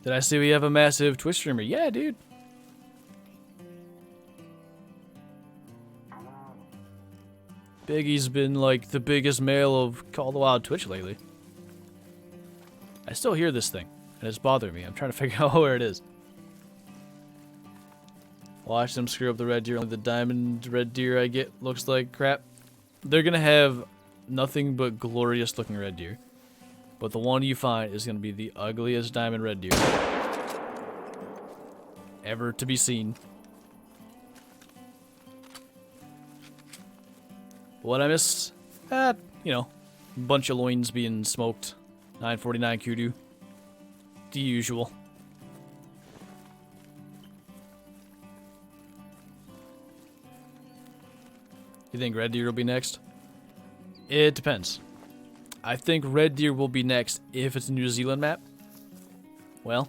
Did I see we have a massive Twitch streamer? Yeah, dude. Biggie's been like the biggest male of Call the Wild Twitch lately. I still hear this thing, and it's bothering me. I'm trying to figure out where it is. Watch them screw up the red deer. Only the diamond red deer I get looks like crap. They're gonna have nothing but glorious looking red deer. But the one you find is going to be the ugliest diamond red deer ever to be seen. What I missed? You know, a bunch of loins being smoked. 949 kudu. The usual. You think red deer will be next? It depends. I think red deer will be next if it's a New Zealand map. Well,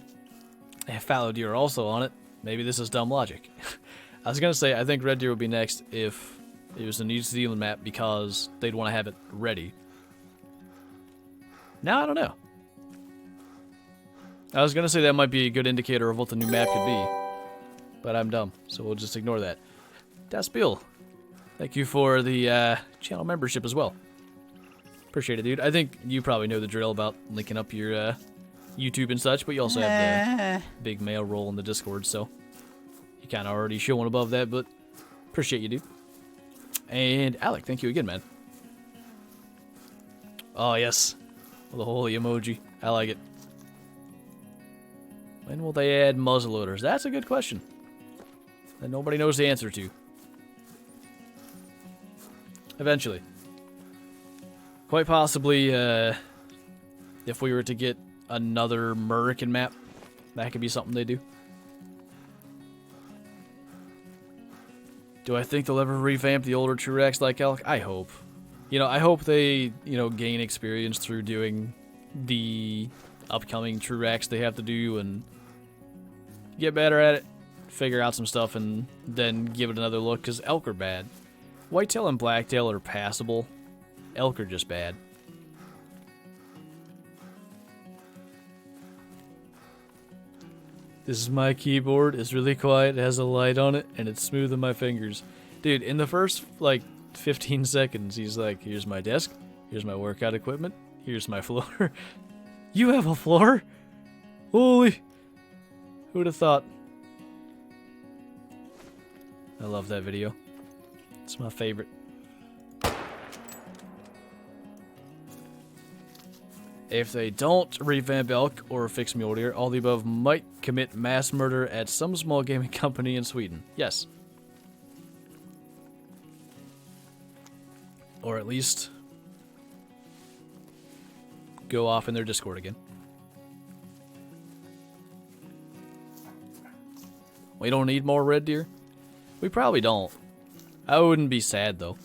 they have fallow deer also on it. Maybe this is dumb logic. I was going to say I think red deer will be next if it was a New Zealand map because they'd want to have it ready. Now I don't know. I was going to say that might be a good indicator of what the new map could be. But I'm dumb, so we'll just ignore that. Das Bill, thank you for the channel membership as well. Appreciate it, dude. I think you probably know the drill about linking up your YouTube and such, but you also have the big mail roll in the Discord, so you kind of already showing above that, but appreciate you, dude. And Alec, thank you again, man. Oh, yes. The holy emoji. I like it. When will they add muzzleloaders? That's a good question that nobody knows the answer to. Eventually. Quite possibly, if we were to get another American map, that could be something they do. Do I think they'll ever revamp the older TrueX like Elk? I hope. You know, I hope they, gain experience through doing the upcoming TrueX they have to do and get better at it, figure out some stuff, and then give it another look, because elk are bad. Whitetail and blacktail are passable. Elk are just bad. This is my keyboard. It's really quiet. It has a light on it, and it's smooth on my fingers. Dude, in the first, 15 seconds, he's like, here's my desk. Here's my workout equipment. Here's my floor. You have a floor? Holy. Who would have thought? I love that video. It's my favorite. If they don't revamp elk or fix mule deer, all the above might commit mass murder at some small gaming company in Sweden. Yes. Or at least go off in their Discord again. We don't need more red deer? We probably don't. I wouldn't be sad though.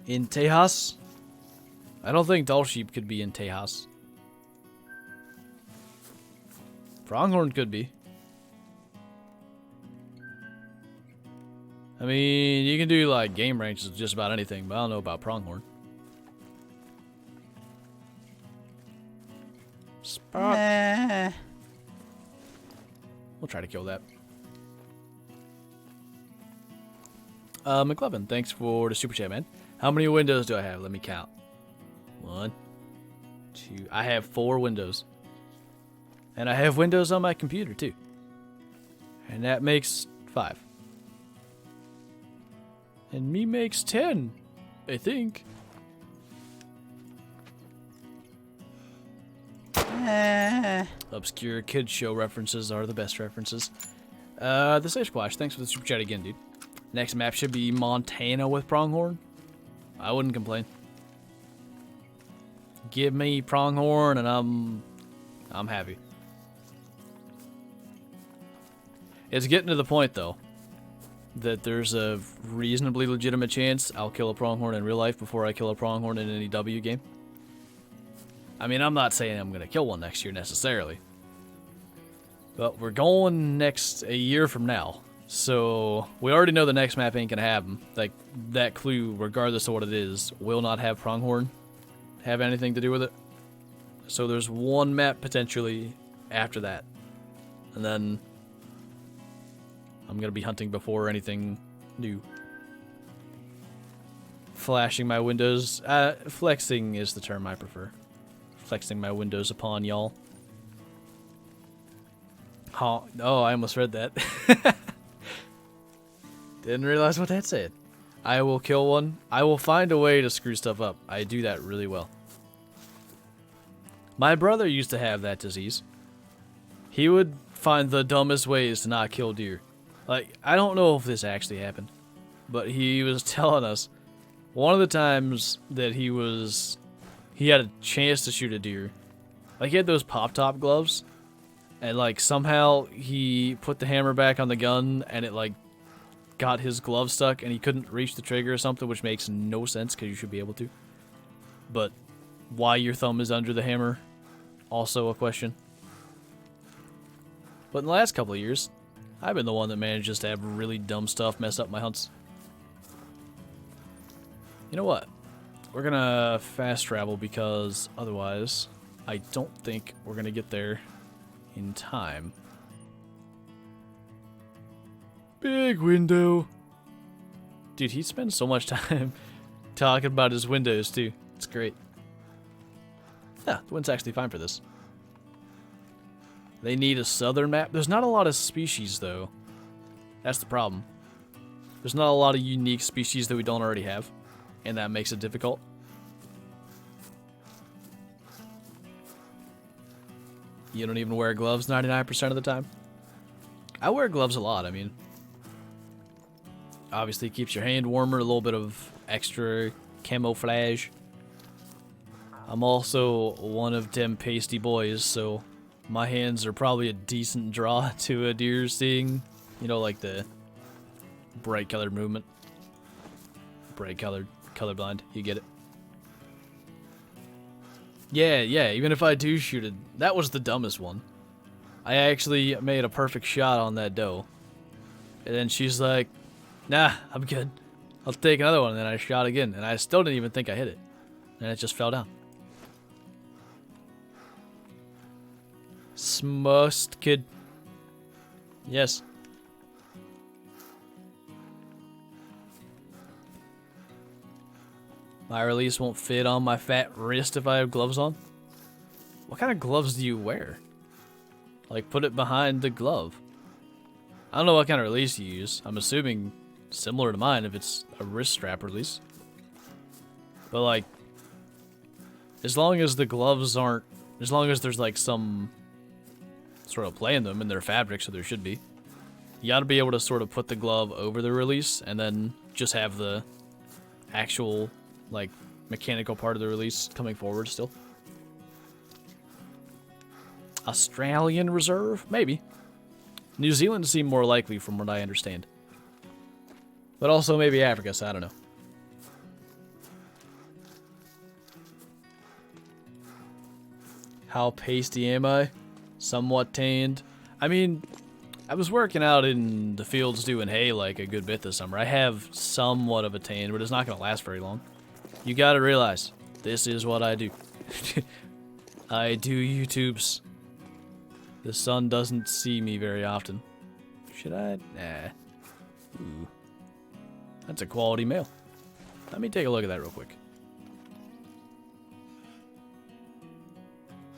In Tejas? I don't think Doll Sheep could be in Tejas. Pronghorn could be. I mean, you can do game ranges with just about anything, but I don't know about Pronghorn. Spot. We'll try to kill that. McLevin, thanks for the super chat, man. How many windows do I have? Let me count. 1, 2. I have 4 windows. And I have windows on my computer, too. And that makes 5. And me makes 10, I think. Obscure kids show references are the best references. The ZaccSquatch, thanks for the super chat again, dude. Next map should be Montana with Pronghorn. I wouldn't complain. Give me Pronghorn and I'm happy. It's getting to the point though that there's a reasonably legitimate chance I'll kill a Pronghorn in real life before I kill a Pronghorn in any W game. I mean, I'm not saying I'm gonna kill one next year necessarily, but we're going a year from now. So, we already know the next map ain't gonna have them. That clue, regardless of what it is, will not have Pronghorn have anything to do with it. So there's one map potentially after that. And then I'm gonna be hunting before anything new. Flashing my windows. Flexing is the term I prefer. Flexing my windows upon y'all. Oh, I almost read that. Didn't realize what that said. I will kill one. I will find a way to screw stuff up. I do that really well. My brother used to have that disease. He would find the dumbest ways to not kill deer. I don't know if this actually happened, but he was telling us one of the times that he had a chance to shoot a deer. He had those pop-top gloves, and somehow he put the hammer back on the gun, and it got his glove stuck and he couldn't reach the trigger or something, which makes no sense because you should be able to. But why your thumb is under the hammer, also a question. But in the last couple of years, I've been the one that manages to have really dumb stuff mess up my hunts. You know what? We're gonna fast travel because otherwise I don't think we're gonna get there in time. Big window. Dude, he spends so much time talking about his windows, too. It's great. Yeah, the wind's actually fine for this. They need a southern map. There's not a lot of species, though. That's the problem. There's not a lot of unique species that we don't already have, and that makes it difficult. You don't even wear gloves 99% of the time? I wear gloves a lot, I mean. Obviously, it keeps your hand warmer, a little bit of extra camouflage. I'm also one of them pasty boys, so my hands are probably a decent draw to a deer seeing, you know, like the bright colored movement. Bright colored, colorblind, you get it. Yeah, even if I do shoot it, that was the dumbest one. I actually made a perfect shot on that doe. And then she's like, nah, I'm good. I'll take another one, and then I shot again, and I still didn't even think I hit it. And it just fell down. Smust kid. Yes. My release won't fit on my fat wrist if I have gloves on. What kind of gloves do you wear? Like, put it behind the glove. I don't know what kind of release you use. I'm assuming similar to mine if it's a wrist strap release. But, like, as long as the gloves aren't... As long as there's, like, some sort of play in them and they're fabric, so there should be. You gotta be able to sort of put the glove over the release and then just have the actual, like, mechanical part of the release coming forward still. Australian Reserve? Maybe. New Zealand seemed more likely from what I understand. But also maybe Africa, so I don't know. How pasty am I? Somewhat tanned. I mean, I was working out in the fields doing hay like a good bit this summer. I have somewhat of a tan, but it's not going to last very long. You got to realize, this is what I do. I do YouTubes. The sun doesn't see me very often. Should I? Nah. Ooh. That's a quality male. Let me take a look at that real quick.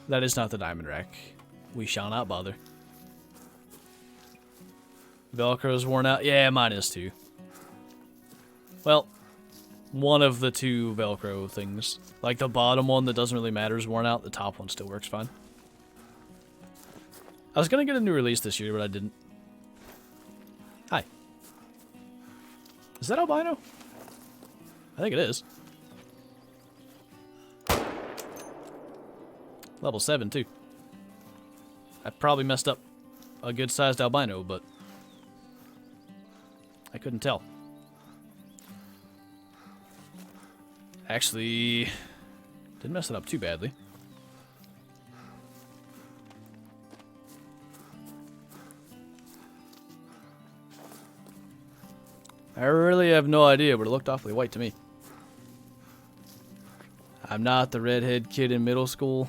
That is not the diamond rack. We shall not bother. Velcro's worn out. Yeah, mine is too. Well, one of the two Velcro things. Like the bottom one that doesn't really matter is worn out. The top one still works fine. I was going to get a new release this year, but I didn't. Hi. Is that albino? I think it is. Level 7, too. I probably messed up a good-sized albino, but I couldn't tell. Actually, didn't mess it up too badly. I really have no idea, but it looked awfully white to me. I'm not the redhead kid in middle school.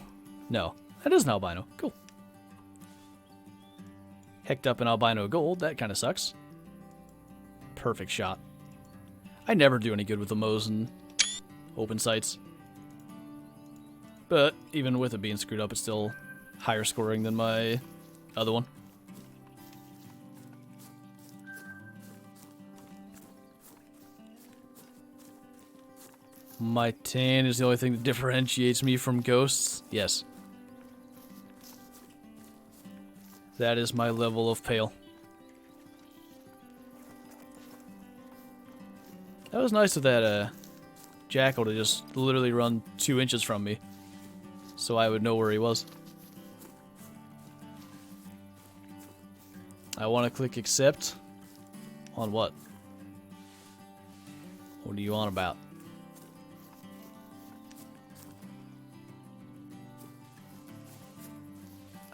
No, that is an albino. Cool. Hecked up an albino gold. That kind of sucks. Perfect shot. I never do any good with the Mo's and open sights. But even with it being screwed up, it's still higher scoring than my other one. My tan is the only thing that differentiates me from ghosts. Yes. That is my level of pale. That was nice of that jackal to just literally run 2 inches from me, so I would know where he was. I want to click accept. On what? What are you on about?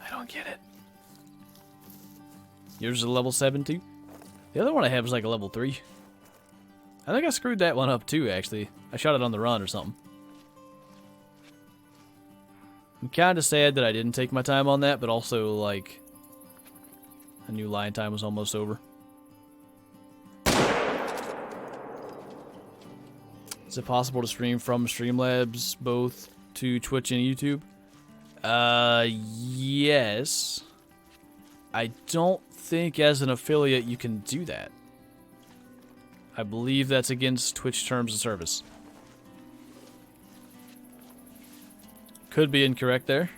I don't get it. Yours is a level 7 too? The other one I have is like a level 3. I think I screwed that one up too, actually. I shot it on the run or something. I'm kind of sad that I didn't take my time on that, but also, like, I knew line time was almost over. Is it possible to stream from Streamlabs both to Twitch and YouTube? Yes. I don't think as an affiliate you can do that. I believe that's against Twitch terms of service. Could be incorrect there.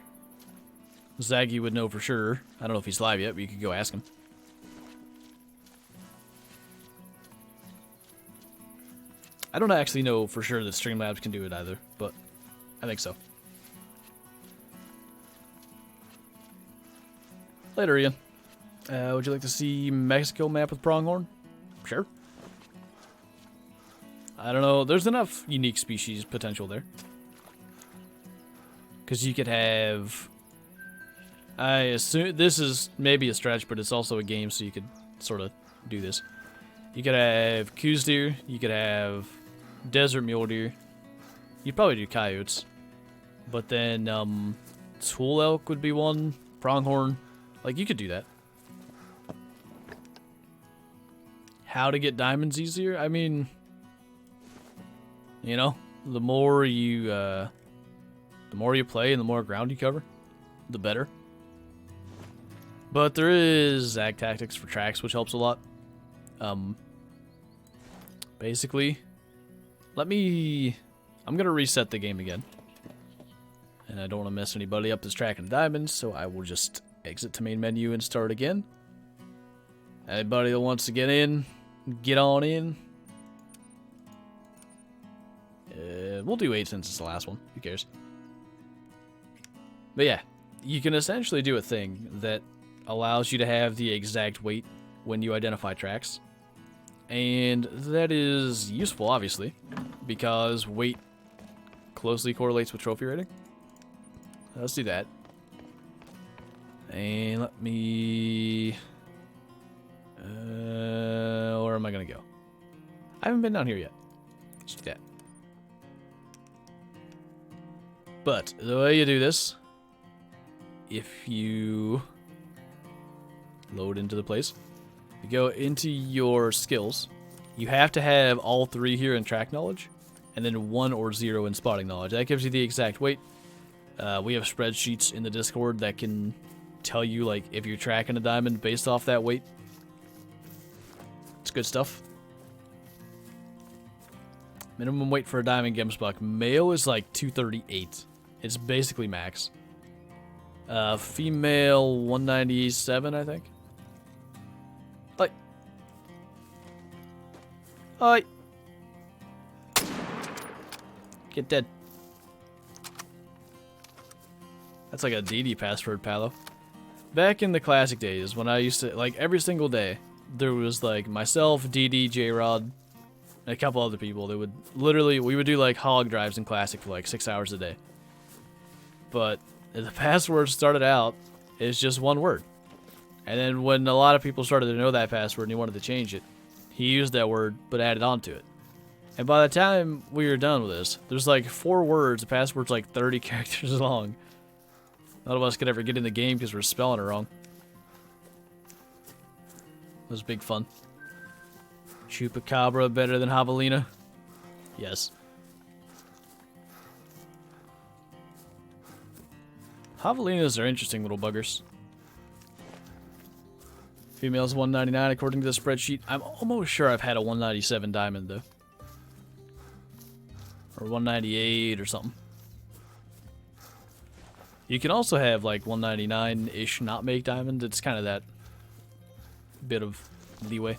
Zaggy would know for sure. I don't know if he's live yet, but you could go ask him. I don't actually know for sure that Streamlabs can do it either, but I think so. Later, Ian. Would you like to see Mexico map with pronghorn? Sure. I don't know. There's enough unique species potential there. Because you could have... I assume this is maybe a stretch, but it's also a game, so you could sort of do this. You could have coos deer. You could have desert mule deer. You'd probably do coyotes. But then tool elk would be one. Pronghorn. Like, you could do that. How to get diamonds easier? I mean, you know, the more you play and the more ground you cover, the better. But there is Zag Tactics for tracks, which helps a lot. Basically, I'm gonna reset the game again. And I don't want to mess anybody up that's tracking diamonds, so I will just exit to main menu and start again. Anybody that wants to get in, get on in. We'll do 8 since it's the last one. Who cares? But yeah, you can essentially do a thing that allows you to have the exact weight when you identify tracks. And that is useful, obviously, because weight closely correlates with trophy rating. Let's do that. And let me... where am I going to go? I haven't been down here yet. Let's do that. But the way you do this, if you load into the place, you go into your skills, you have to have all 3 here in track knowledge, and then 1 or 0 in spotting knowledge. That gives you the exact weight. We have spreadsheets in the Discord that can tell you, like, if you're tracking a diamond based off that weight. It's good stuff. Minimum weight for a diamond gemsbuck. Male is like 238. It's basically max. Female 197, I think. Like. Hi. Get dead. That's like a DD password, Palo. Back in the classic days, when I used to, like, every single day, there was, like, myself, DD, J-Rod, and a couple other people that would, literally, we would do, like, hog drives in classic for, like, 6 hours a day. But the password started out as just one word. And then when a lot of people started to know that password and he wanted to change it, he used that word, but added on to it. And by the time we were done with this, there's, like, 4 words, the password's, like, 30 characters long. None of us could ever get in the game because we're spelling it wrong. It was big fun. Chupacabra better than Javelina? Yes. Javelinas are interesting little buggers. Females 199 according to the spreadsheet. I'm almost sure I've had a 197 diamond though. Or 198 or something. You can also have like 199-ish not make diamond. It's kind of that bit of leeway.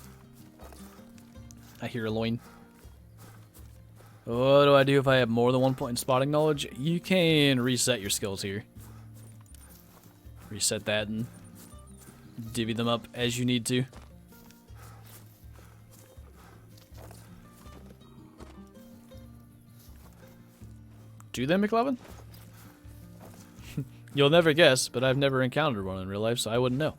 I hear a loin. What do I do if I have more than 1 point in spotting knowledge? You can reset your skills here. Reset that and divvy them up as you need to. Do they, McLovin? You'll never guess, but I've never encountered one in real life, so I wouldn't know.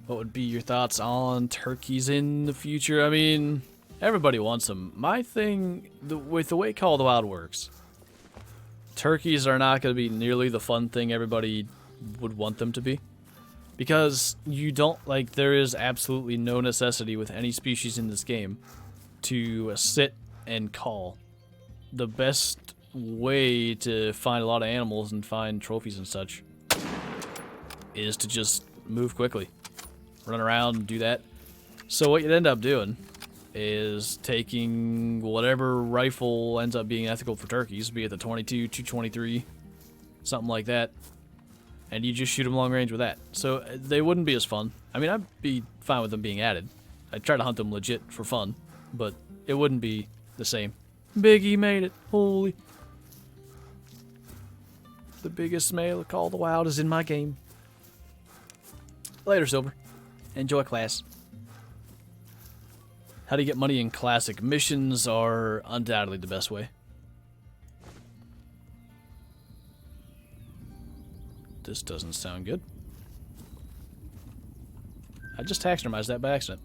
What would be your thoughts on turkeys in the future? I mean, everybody wants them. My thing, with the way Call of the Wild works, turkeys are not going to be nearly the fun thing everybody would want them to be. Because you don't, like, there is absolutely no necessity with any species in this game to sit and call the best way to find a lot of animals and find trophies and such is to just move quickly. Run around and do that. So what you'd end up doing is taking whatever rifle ends up being ethical for turkeys, be it the 22, 223, something like that, and you just shoot them long range with that. So they wouldn't be as fun. I mean, I'd be fine with them being added. I'd try to hunt them legit for fun, but it wouldn't be the same. Biggie made it. Holy. The biggest male of Call of the Wild is in my game. Later, Silver. Enjoy class. How to get money in classic missions are undoubtedly the best way. This doesn't sound good. I just taxidermized that by accident.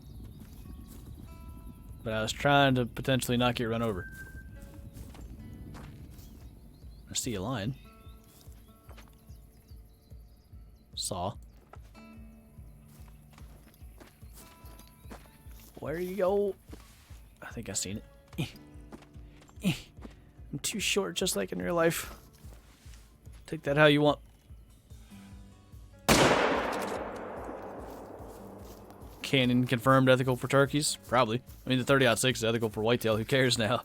But I was trying to potentially not get run over. I see a lion. Saw. Where you go? I think I seen it. I'm too short, just like in real life. Take that how you want. Cannon confirmed ethical for turkeys? Probably. I mean, the 30-06 is ethical for whitetail. Who cares now?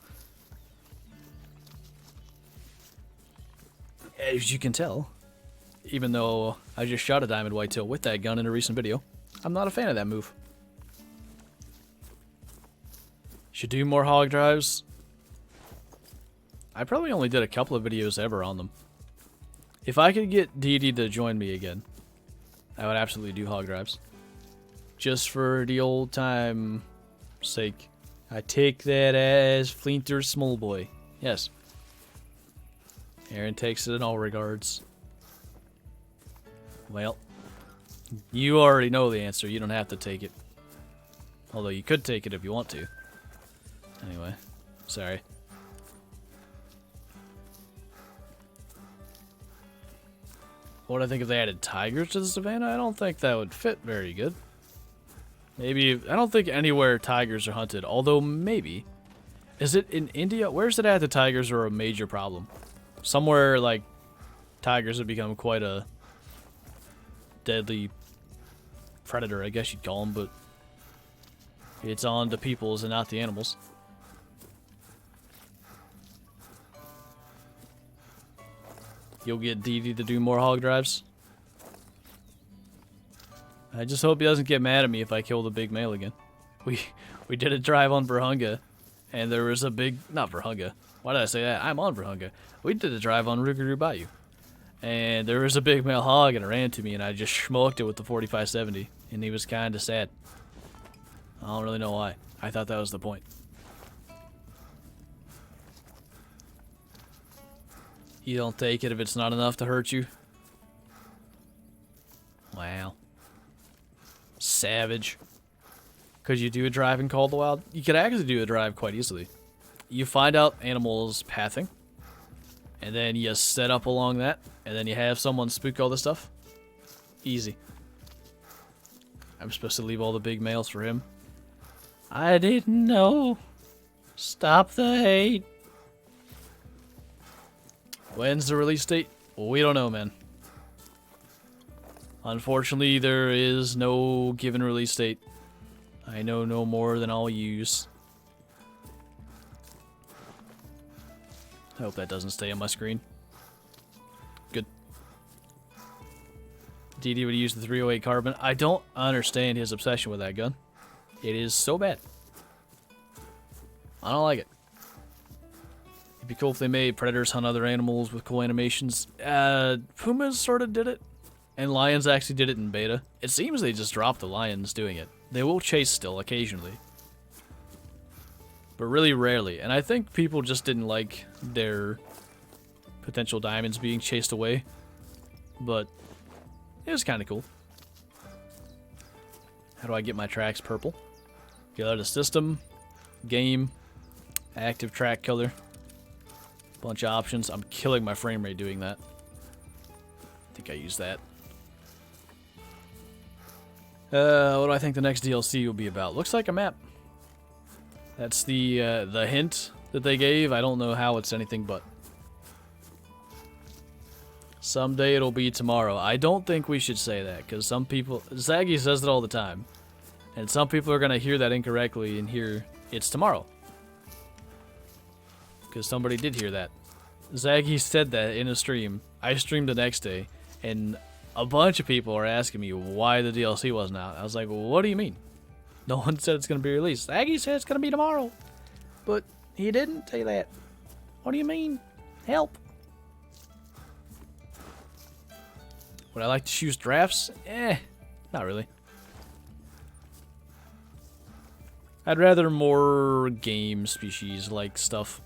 As you can tell, even though I just shot a diamond whitetail with that gun in a recent video, I'm not a fan of that move. Should do more hog drives. I probably only did a couple of videos ever on them. If I could get Dee Dee to join me again, I would absolutely do hog drives. Just for the old time sake. I take that as Flinter small boy. Yes. Aaron takes it in all regards. Well, you already know the answer. You don't have to take it. Although you could take it if you want to. Anyway, sorry. What do I think if they added tigers to the savannah? I don't think that would fit very good. Maybe, I don't think anywhere tigers are hunted, although maybe. Is it in India? Where's it at the tigers are a major problem? Somewhere like tigers have become quite a deadly predator, I guess you'd call them, but it's on the peoples and not the animals. You'll get Dee Dee to do more hog drives. I just hope he doesn't get mad at me if I kill the big male again. We did a drive on Vurhonga, and there was a big... Not Vurhonga. Why did I say that? I'm on Vurhonga. We did a drive on Reekyracer Bayou. And there was a big male hog, and it ran to me, and I just smoked it with the 45-70. And he was kind of sad. I don't really know why. I thought that was the point. You don't take it if it's not enough to hurt you? Wow. Savage. Could you do a drive in Call of the Wild? You could actually do a drive quite easily. You find out animals' pathing, and then you set up along that, and then you have someone spook all this stuff. Easy. I'm supposed to leave all the big males for him. I didn't know. Stop the hate. When's the release date? Well, we don't know, man. Unfortunately, there is no given release date. I know no more than I'll use. I hope that doesn't stay on my screen. Good. Dee Dee would use the 308 carbine. I don't understand his obsession with that gun. It is so bad. I don't like it. It'd be cool if they made predators hunt other animals with cool animations. Pumas sort of did it. And lions actually did it in beta. It seems they just dropped the lions doing it. They will chase still occasionally. But really rarely. And I think people just didn't like their potential diamonds being chased away. But it was kind of cool. How do I get my tracks purple? Get out of the system. Game. Active track color. Bunch of options. I'm killing my frame rate doing that. I think I used that. What do I think the next DLC will be about? Looks like a map. That's the hint that they gave, I don't know how it's anything but. Someday it'll be tomorrow. I don't think we should say that, because some people... Zaggy says it all the time. And some people are going to hear that incorrectly and hear it's tomorrow. Because somebody did hear that. Zaggy said that in a stream. I streamed the next day, and a bunch of people are asking me why the DLC wasn't out. I was like, well, what do you mean? No one said it's going to be released. Zaggy said it's going to be tomorrow. But he didn't say that. What do you mean? Help. Would I like to choose drafts? Not really. I'd rather more game species like stuff.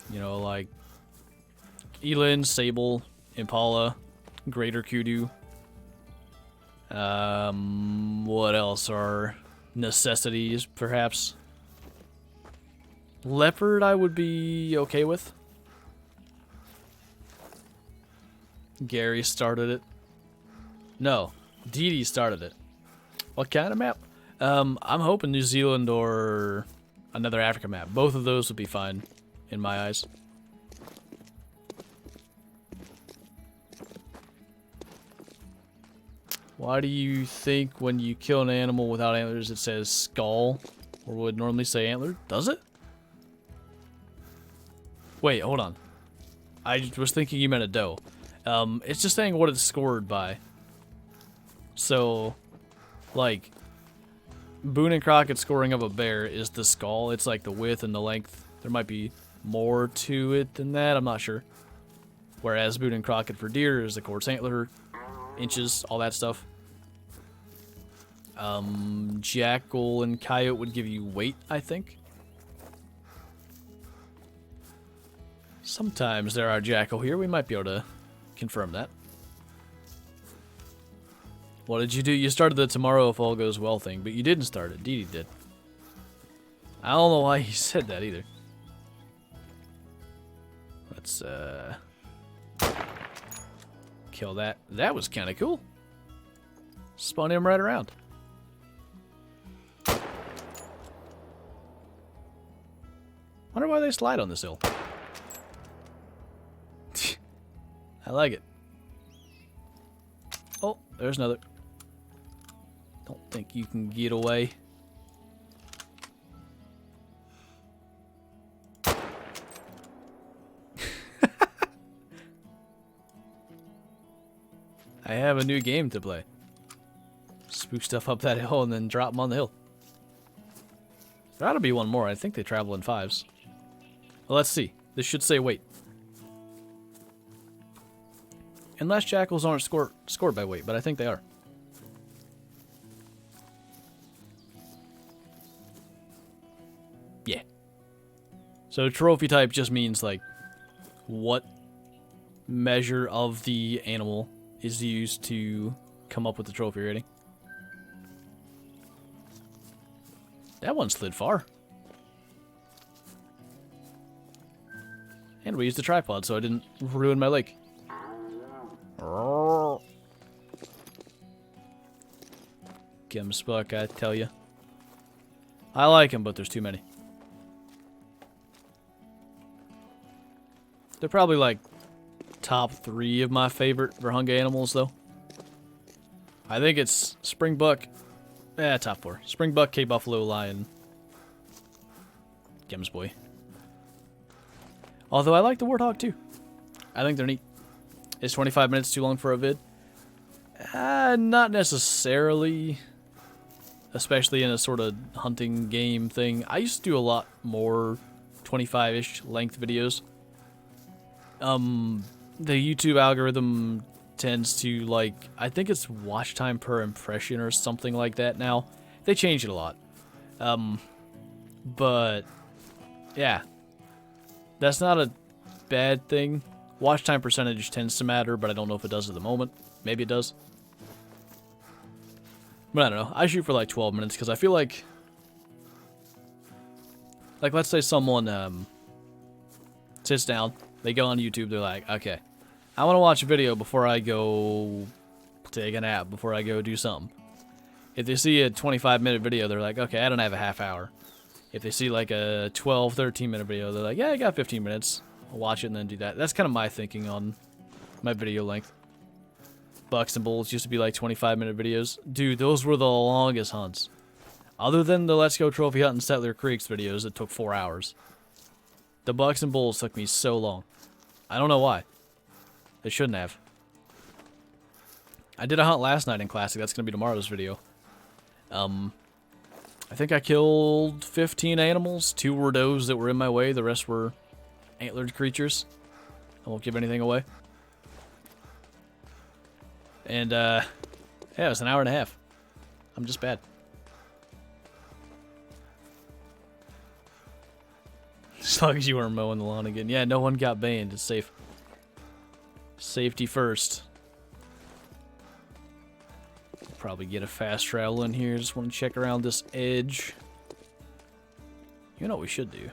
You know, like Eland, Sable, Impala, Greater Kudu. What else are necessities, perhaps? Leopard I would be okay with. Gary started it. No, Dee Dee started it. What kind of map? I'm hoping New Zealand or another Africa map. Both of those would be fine, in my eyes. Why do you think when you kill an animal without antlers it says skull? Or would normally say antler? Does it? Wait, hold on. I was thinking you meant a doe. It's just saying what it's scored by. So, like, Boone and Crockett's scoring of a bear is the skull. It's like the width and the length. There might be more to it than that. I'm not sure. Whereas Boone and Crockett for deer is the quartz antler, inches, all that stuff. Jackal and Coyote would give you weight, I think. Sometimes there are Jackal here. We might be able to confirm that. What did you do? You started the tomorrow if all goes well thing, but you didn't start it. Dee Dee did. I don't know why he said that either. Let's kill that. That was kind of cool. Spun him right around. Wonder why they slide on this hill. I like it. Oh, there's another. Don't think you can get away. I have a new game to play. Spook stuff up that hill and then drop them on the hill. There ought to be one more. I think they travel in 5s. Well, let's see. This should say weight. Unless jackals aren't scored by weight, but I think they are. Yeah. So trophy type just means like what measure of the animal is used to come up with the trophy rating. That one slid far. And we used a tripod so I didn't ruin my lake. Gemsbuck, I tell you. I like him, but there's too many. They're probably like top 3 of my favorite Vurhonga animals, though. I think it's Springbuck. Top 4. Springbuck, Cape Buffalo, Lion, Gemsboy. Although I like the Warthog too. I think they're neat. Is 25 minutes too long for a vid? Not necessarily. Especially in a sort of hunting game thing. I used to do a lot more 25-ish length videos. The YouTube algorithm tends to, like, I think it's watch time per impression or something like that now. They changed it a lot. But, yeah. That's not a bad thing. Watch time percentage tends to matter, but I don't know if it does at the moment. Maybe it does. But I don't know. I shoot for like 12 minutes because I feel like let's say someone sits down, they go on YouTube, they're like, okay, I want to watch a video before I go take a nap, before I go do something. If they see a 25-minute video, they're like, okay, I don't have a half hour. If they see like a 12, 13-minute video, they're like, yeah, I got 15 minutes. I'll watch it and then do that. That's kind of my thinking on my video length. Bucks and Bulls used to be like 25-minute videos. Dude, those were the longest hunts. Other than the Let's Go Trophy Hunt and Settler Creeks videos that took 4 hours. The Bucks and Bulls took me so long. I don't know why. They shouldn't have. I did a hunt last night in Classic. That's going to be tomorrow's video. I think I killed 15 animals. 2 were does that were in my way. The rest were antlered creatures. I won't give anything away. And, yeah, it was an hour and a half. I'm just bad. As long as you weren't mowing the lawn again. Yeah, no one got banned. It's safe. Safety first. Probably get a fast travel in here. Just want to check around this edge. You know what we should do?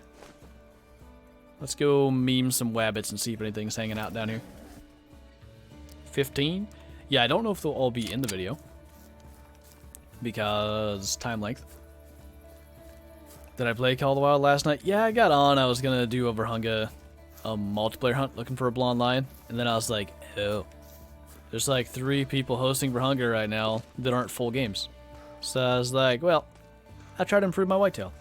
Let's go meme some wabbits and see if anything's hanging out down here. 15? Yeah, I don't know if they'll all be in the video. Because time length. Did I play Call of the Wild last night? Yeah, I got on. I was going to do a Vurhonga multiplayer hunt looking for a blonde lion. And then I was like, oh. There's like 3 people hosting Vurhonga right now that aren't full games. So I was like, well, I tried to improve my whitetail.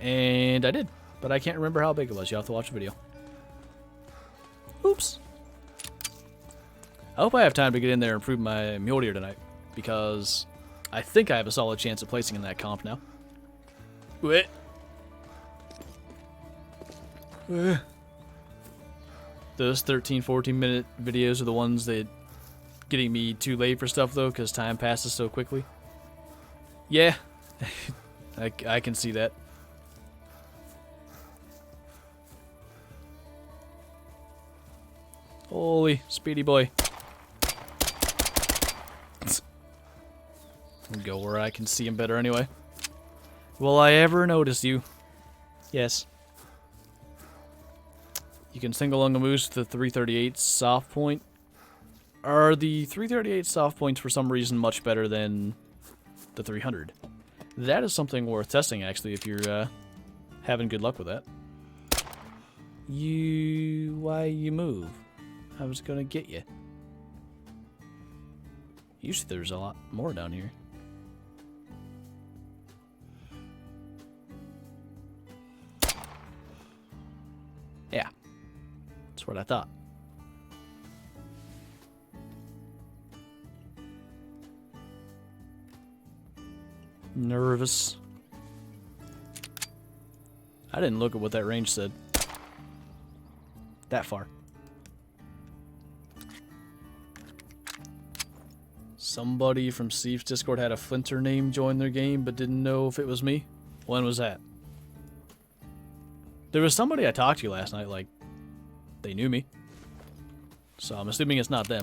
And I did. But I can't remember how big it was. You'll have to watch the video. Oops. I hope I have time to get in there and improve my mule deer tonight. Because I think I have a solid chance of placing in that comp now. Wait. Those 13, 14-minute videos are the ones that getting me too late for stuff, though, because time passes so quickly. Yeah, I can see that. Holy, speedy boy. I'll go where I can see him better anyway. Will I ever notice you? Yes. You can single lung a moose with the 338 soft point. Are the 338 soft points for some reason much better than the 300? That is something worth testing, actually, if you're having good luck with that. Why you move? I was gonna get you. Usually there's a lot more down here. Yeah. That's what I thought. Nervous. I didn't look at what that range said. That far. Somebody from Steve's Discord had a Flinter name join their game but didn't know if it was me. When was that? There was somebody I talked to last night, like, they knew me. So I'm assuming it's not them.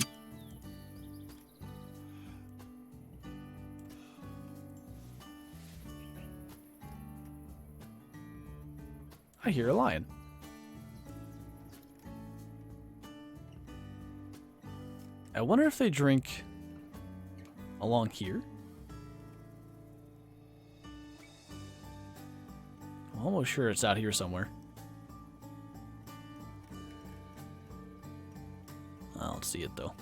I hear a lion. I wonder if they drink along here. I'm almost sure it's out here somewhere. I don't see it though.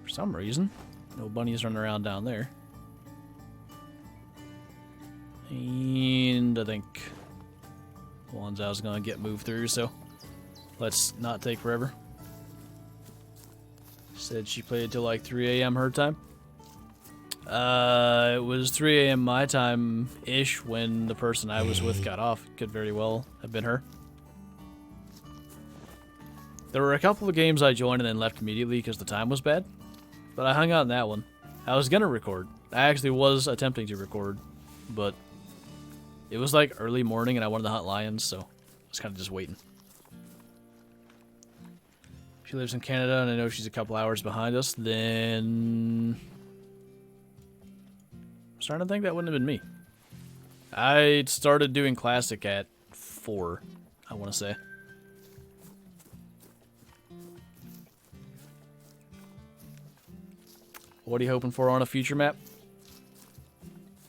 For some reason, no bunnies running around down there. And I think the ones I was gonna get moved through, so let's not take forever. Said she played till like 3 a.m. her time. It was 3 a.m. my time-ish when the person I was with got off. Could very well have been her. There were a couple of games I joined and then left immediately because the time was bad. But I hung out in that one. I was gonna record. I actually was attempting to record, but it was like early morning and I wanted to hunt lions, so I was kind of just waiting. She lives in Canada and I know she's a couple hours behind us, then I'm starting to think that wouldn't have been me. I started doing Classic at 4, I want to say. What are you hoping for on a future map?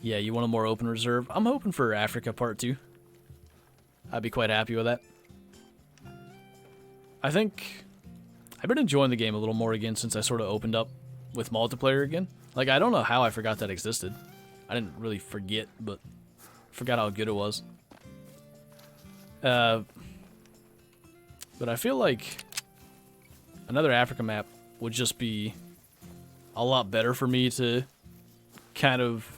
Yeah, you want a more open reserve? I'm hoping for Africa Part 2. I'd be quite happy with that. I think I've been enjoying the game a little more again since I sort of opened up with multiplayer again. Like, I don't know how I forgot that existed. I didn't really forget, but forgot how good it was. But I feel like another Africa map would just be a lot better for me to kind of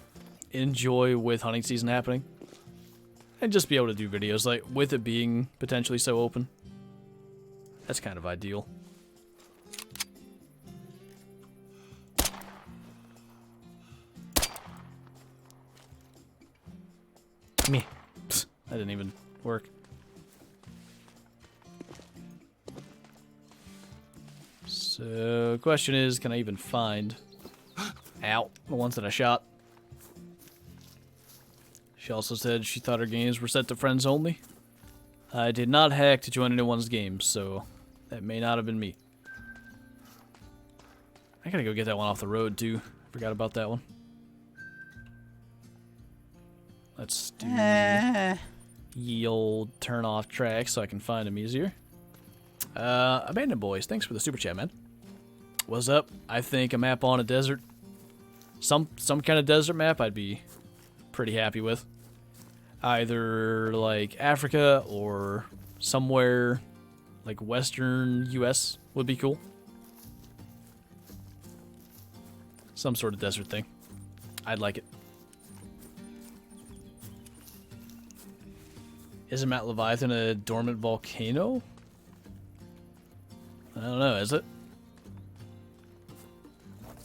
enjoy with hunting season happening. And just be able to do videos, like, with it being potentially so open. That's kind of ideal. Me. Psst, that didn't even work. So, question is, can I even find... Ow, the ones that I shot? She also said she thought her games were set to friends only. I did not hack to join anyone's games, so that may not have been me. I gotta go get that one off the road, too. Forgot about that one. Let's do ye old turn off track so I can find them easier. Abandoned Boys, thanks for the super chat, man. What's up? I think a map on a desert. Some kind of desert map I'd be pretty happy with. Either like Africa or somewhere like Western US would be cool. Some sort of desert thing. I'd like it. Isn't Mount Leviathan a dormant volcano? I don't know, is it?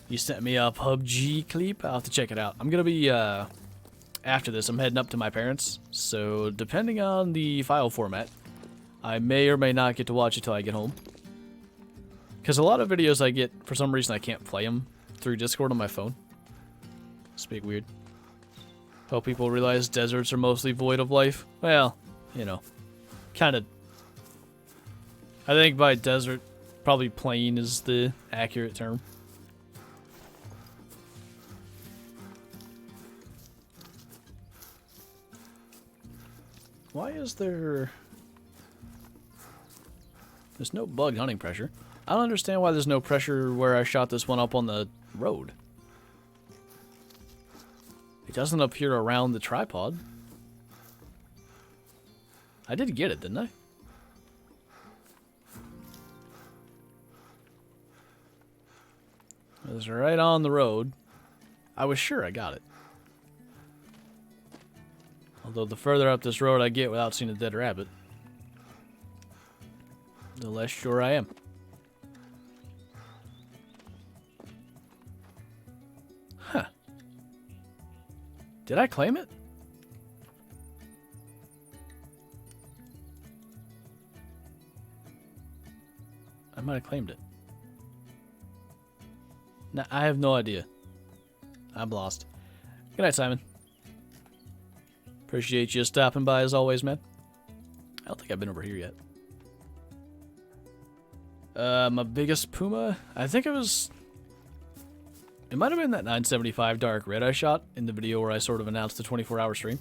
You sent me a PUBG clip? I'll have to check it out. I'm gonna be, after this, I'm heading up to my parents', so depending on the file format, I may or may not get to watch it till I get home. Because a lot of videos I get, for some reason I can't play them through Discord on my phone. It's big weird. Hope people realize deserts are mostly void of life. Well, you know, kind of. I think by desert, probably plain is the accurate term. Why is there... There's no bugged hunting pressure. I don't understand why there's no pressure where I shot this one up on the road. It doesn't appear around the tripod. I did get it, didn't I? It was right on the road. I was sure I got it. Although the further up this road I get without seeing a dead rabbit, the less sure I am. Huh. Did I claim it? I might have claimed it. Nah, I have no idea. I'm lost. Good night, Simon. Appreciate you stopping by as always, man. I don't think I've been over here yet. My biggest puma? I think it was... It might have been that 975 dark red I shot in the video where I sort of announced the 24-hour stream.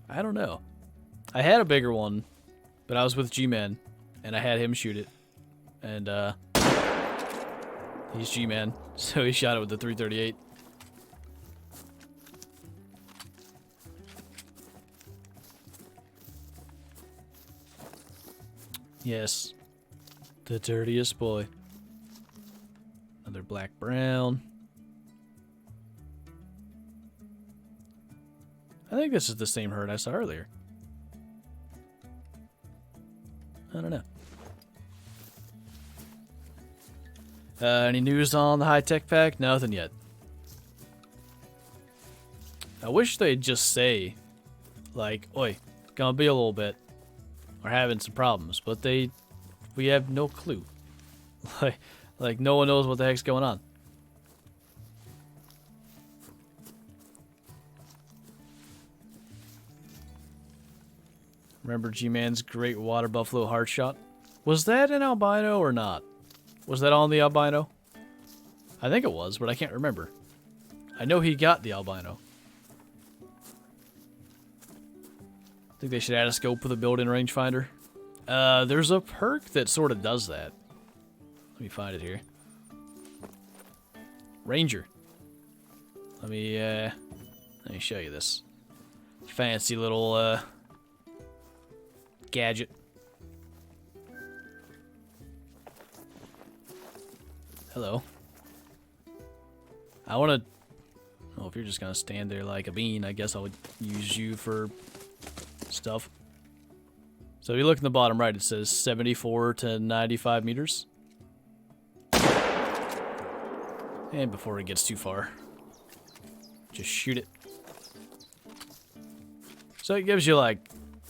I don't know. I had a bigger one, but I was with G-Man, and I had him shoot it. And, he's G-Man, so he shot it with the 338. Yes. The dirtiest boy. Another black brown. I think this is the same herd I saw earlier. I don't know. Any news on the high-tech pack? Nothing yet. I wish they'd just say, like, oi, gonna be a little bit. We're having some problems, but we have no clue. like no one knows what the heck's going on. Remember G-Man's great water buffalo heart shot? Was that an albino or not? Was that on the albino? I think it was, but I can't remember. I know he got the albino. I think they should add a scope with a built-in rangefinder. There's a perk that sort of does that. Let me find it here. Ranger. Let me show you this fancy little gadget. Hello. I want to... Oh, if you're just going to stand there like a bean, I guess I would use you for stuff. So if you look in the bottom right, it says 74 to 95 meters. And before it gets too far, just shoot it. So it gives you, like,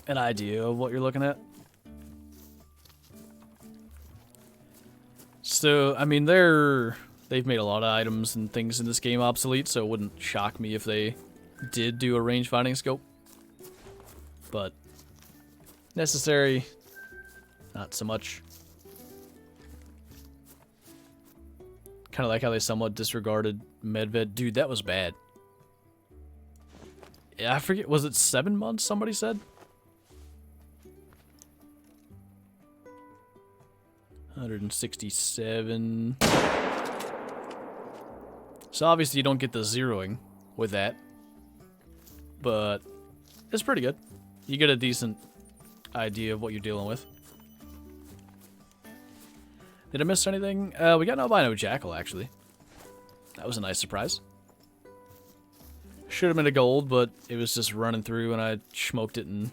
an idea of what you're looking at. So, I mean, they've made a lot of items and things in this game obsolete, so it wouldn't shock me if they did do a range finding scope. But necessary, not so much. Kind of like how they somewhat disregarded Medved. Dude, that was bad. Yeah, I forget, was it 7 months somebody said? $167. So obviously you don't get the zeroing with that, but it's pretty good. You get a decent idea of what you're dealing with. Did I miss anything? We got an albino jackal, actually. That was a nice surprise. Should have been a gold, but it was just running through and I smoked it and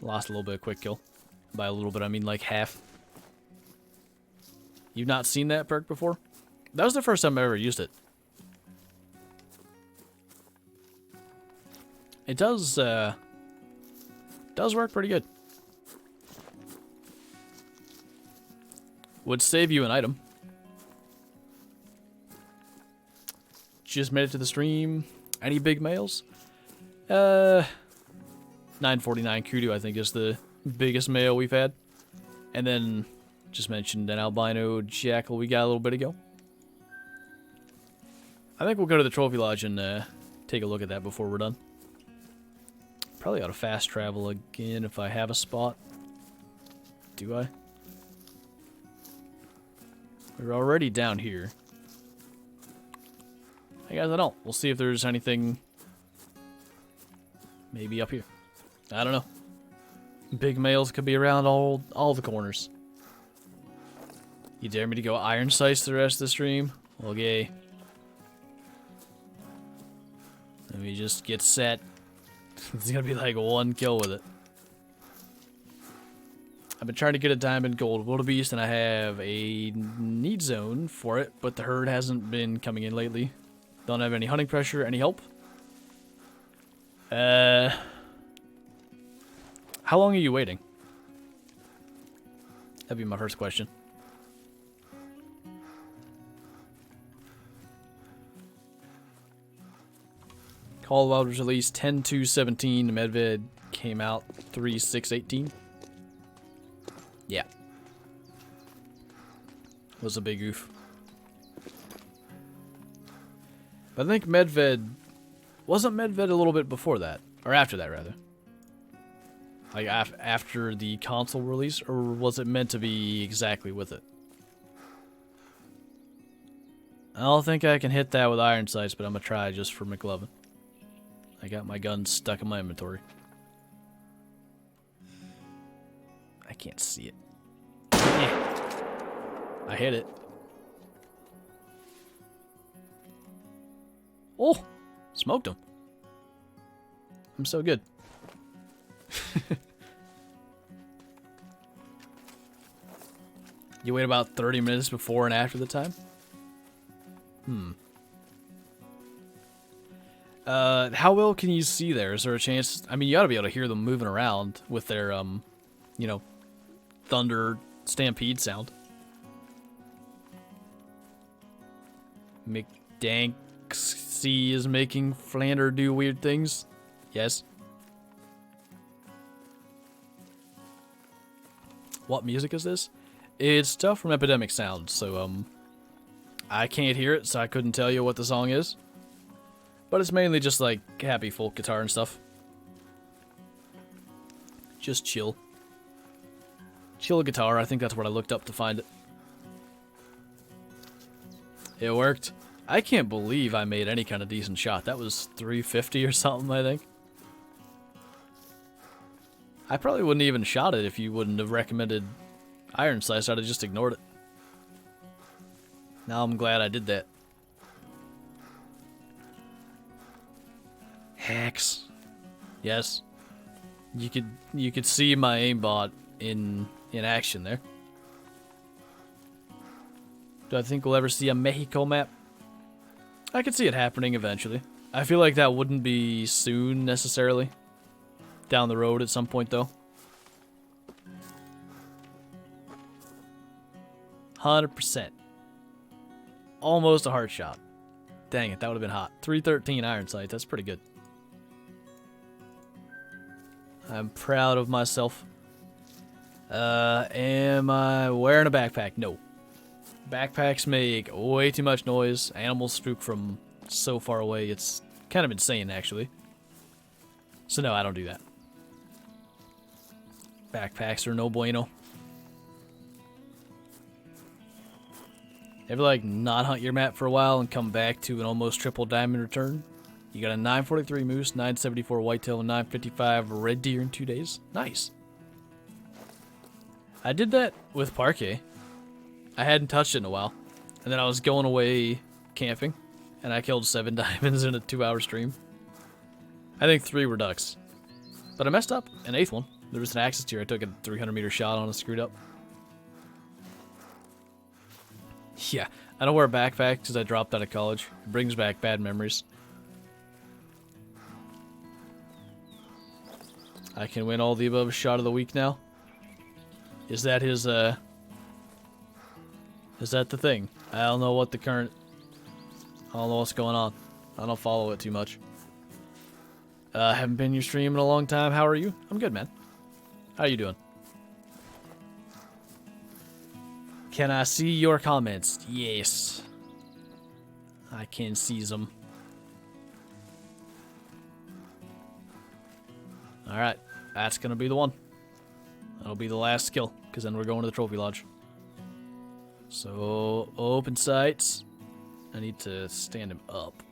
lost a little bit of quick kill. By a little bit, I mean like half. You've not seen that perk before? That was the first time I ever used it. It does work pretty good. Would save you an item. Just made it to the stream. Any big males? 949 kudu, I think, is the biggest male we've had. And then, just mentioned an albino jackal we got a little bit ago. I think we'll go to the trophy lodge and take a look at that before we're done. Probably ought to fast travel again if I have a spot. Do I? We're already down here. I guess I don't. We'll see if there's anything maybe up here. I don't know. Big males could be around all the corners. You dare me to go iron sights the rest of the stream? Okay. Let me just get set. It's gonna be like one kill with it. I've been trying to get a diamond gold wildebeest and I have a need zone for it, but the herd hasn't been coming in lately. Don't have any hunting pressure, any help. How long are you waiting? That'd be my first question. Call of Wild was released 10/2/17. Medved came out 3/6/18. Yeah. Was a big oof. But I think Medved... Wasn't Medved a little bit before that? Or after that, rather? Like, after the console release? Or was it meant to be exactly with it? I don't think I can hit that with iron sights, but I'm gonna try just for McLovin. I got my gun stuck in my inventory. I can't see it. Yeah. I hit it. Oh! Smoked him. I'm so good. You wait about 30 minutes before and after the time? How well can you see there? Is there a chance? I mean, you ought to be able to hear them moving around with their, you know, thunder stampede sound. McDanksy is making Flinter do weird things. Yes. What music is this? It's stuff from Epidemic Sound, so, I can't hear it, so I couldn't tell you what the song is. But it's mainly just like happy folk guitar and stuff. Just chill. Chill guitar, I think that's what I looked up to find it. It worked. I can't believe I made any kind of decent shot. That was 350 or something, I think. I probably wouldn't even shot it if you wouldn't have recommended Iron Slice. I'd have just ignored it. Now I'm glad I did that. Hacks. Yes. You could see my aimbot in action there. Do I think we'll ever see a Mexico map? I could see it happening eventually. I feel like that wouldn't be soon necessarily. Down the road at some point though. 100%. Almost a heart shot. Dang it, that would have been hot. 313 iron sight, that's pretty good. I'm proud of myself. Am I wearing a backpack? No. Backpacks make way too much noise. Animals spook from so far away. It's kind of insane, actually. So no, I don't do that. Backpacks are no bueno. Ever like not hunt your map for a while and come back to an almost triple diamond return? You got a 943 moose, 974 whitetail, and 955 red deer in 2 days. Nice. I did that with parquet. I hadn't touched it in a while. And then I was going away camping, and I killed 7 diamonds in a 2-hour stream. I think 3 were ducks. But I messed up an 8th one. There was an axis deer. I took a 300-meter shot on a screwed up. Yeah, I don't wear a backpack because I dropped out of college. It brings back bad memories. I can win all the above shot of the week now. Is that his, is that the thing? I don't know what the current... I don't know what's going on. I don't follow it too much. Haven't been in your stream in a long time. How are you? I'm good, man. How you doing? Can I see your comments? Yes. I can see them. Alright, that's gonna be the one. That'll be the last skill, because then we're going to the trophy lodge. So, open sights. I need to stand him up.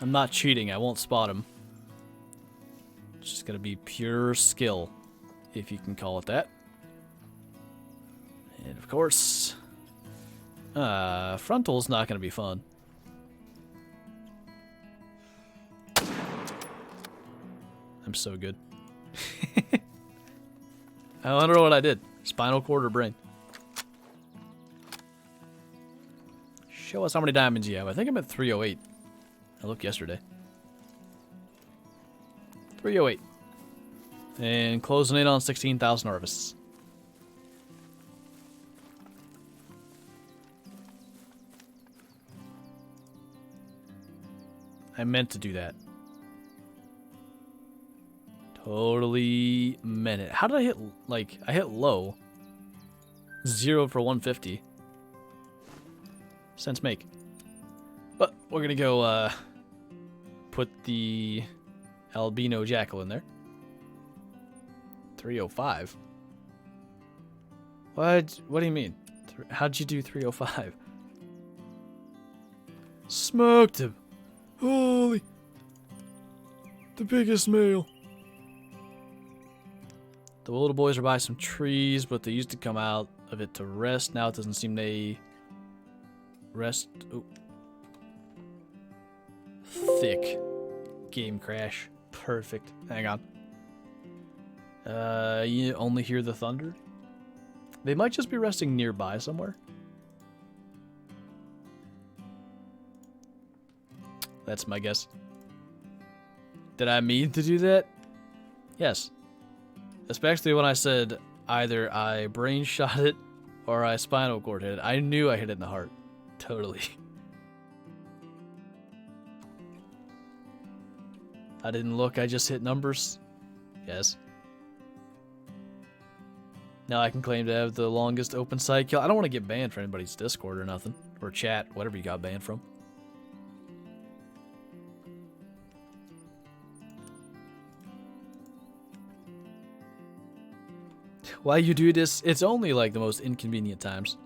I'm not cheating, I won't spot him. It's just gonna be pure skill, if you can call it that. And of course, frontal's not gonna be fun. I'm so good. I wonder what I did. Spinal cord or brain? Show us how many diamonds you have. I think I'm at 308. I looked yesterday. 308. And closing in on 16,000 harvests. I meant to do that. Totally meant it. How did I hit, like, I hit low. 0 for 150. Sense make. But we're gonna go, put the albino jackal in there. 305. What do you mean? How'd you do 305? Smoked him. Holy. The biggest male. The little boys are by some trees, but they used to come out of it to rest. Now it doesn't seem they rest. Oh. Thick. Game crash. Perfect. Hang on. You only hear the thunder? They might just be resting nearby somewhere. That's my guess. Did I mean to do that? Yes. Especially when I said either I brain shot it or I spinal cord hit it. I knew I hit it in the heart. Totally. I didn't look, I just hit numbers. Yes. Now I can claim to have the longest open site kill. I don't want to get banned for anybody's Discord or nothing. Or chat, whatever you got banned from. Why you do this? It's only like the most inconvenient times.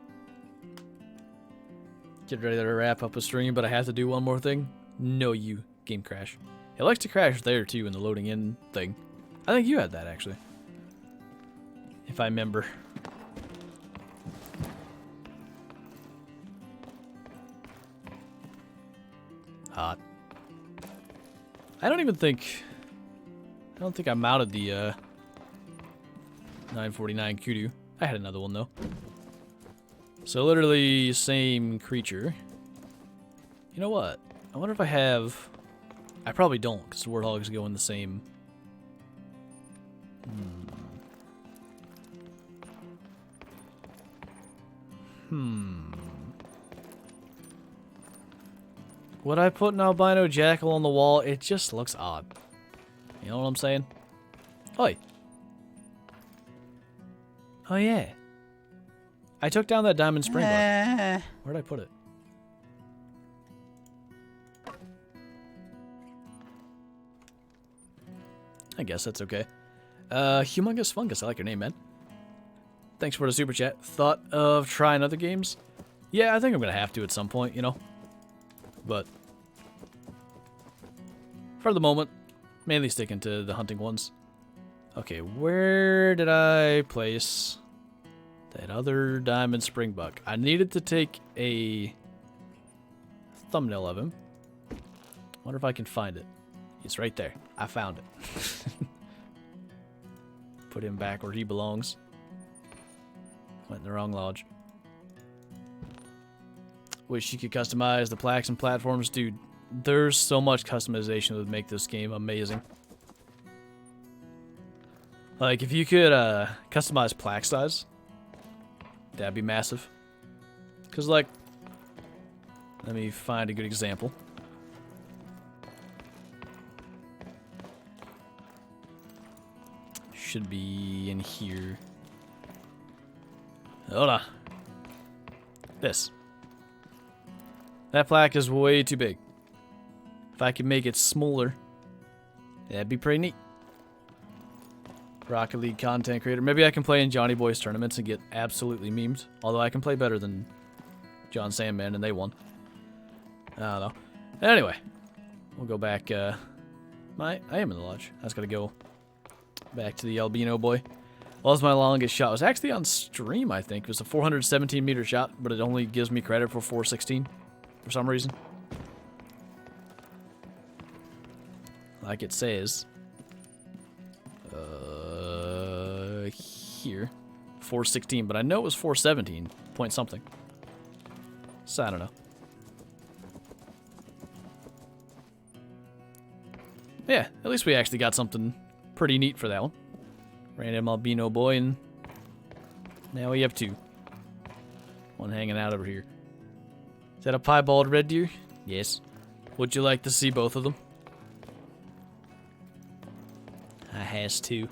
Get ready to wrap up a stream, but I have to do one more thing. No, you. Game crash. It likes to crash there too in the loading in thing. I think you had that actually. If I remember. Hot. I don't think I mounted the 949 kudu. I had another one though. So literally same creature. You know what? I wonder if I have... I probably don't, because the warthogs go in the same... Would I put an albino jackal on the wall? It just looks odd. You know what I'm saying? Oi. Oh yeah. I took down that diamond springbok. Where'd I put it? I guess that's okay. Humongous Fungus. I like your name, man. Thanks for the super chat. Thought of trying other games? Yeah, I think I'm gonna have to at some point, you know? But for the moment, mainly sticking to the hunting ones. Okay, where did I place that other diamond springbok? I needed to take a thumbnail of him. Wonder if I can find it. It's right there. I found it. Put him back where he belongs. Went in the wrong lodge. Wish you could customize the plaques and platforms. Dude, there's so much customization that would make this game amazing. Like, if you could customize plaque size, that'd be massive. Because, like, let me find a good example. Should be in here. Hold on. This. That plaque is way too big. If I could make it smaller, that'd be pretty neat. Rocket League content creator. Maybe I can play in Johnny Boy's tournaments and get absolutely memed. Although I can play better than John Sandman and they won. I don't know. Anyway, we'll go back. I am in the lodge. I just gotta go back to the albino boy. Well, that's my longest shot. It was actually on stream, I think. It was a 417 meter shot, but it only gives me credit for 416 for some reason. Like it says. Here. 416, but I know it was 417 point something. So I don't know. Yeah, at least we actually got something pretty neat for that one. Random albino boy, and now we have two. One hanging out over here. Is that a piebald red deer? Yes. Would you like to see both of them? I has to.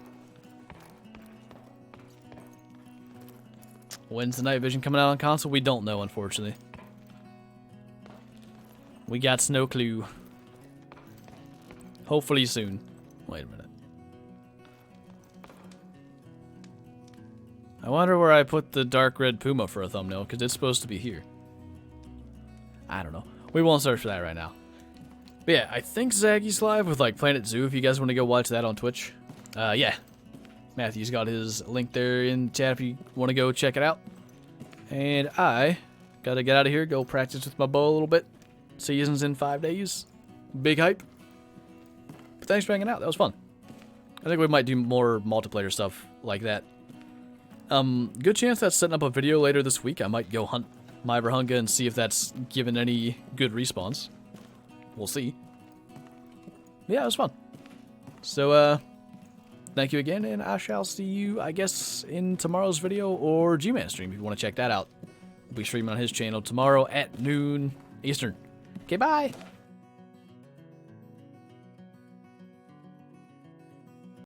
When's the night vision coming out on console? We don't know, unfortunately. We got no clue. Hopefully soon. Wait a minute. I wonder where I put the dark red puma for a thumbnail, because it's supposed to be here. I don't know. We won't search for that right now. But yeah, I think Zaggy's live with like Planet Zoo, if you guys want to go watch that on Twitch. Yeah. Matthew's got his link there in chat if you want to go check it out. And I gotta get out of here, go practice with my bow a little bit. Season's in 5 days. Big hype. But thanks for hanging out. That was fun. I think we might do more multiplayer stuff like that. Good chance that's setting up a video later this week. I might go hunt my Vurhonga and see if that's given any good respawns. We'll see. Yeah, it was fun. So, thank you again, and I shall see you, I guess, in tomorrow's video or G-Man stream if you want to check that out. We'll be streaming on his channel tomorrow at noon Eastern. Okay, bye!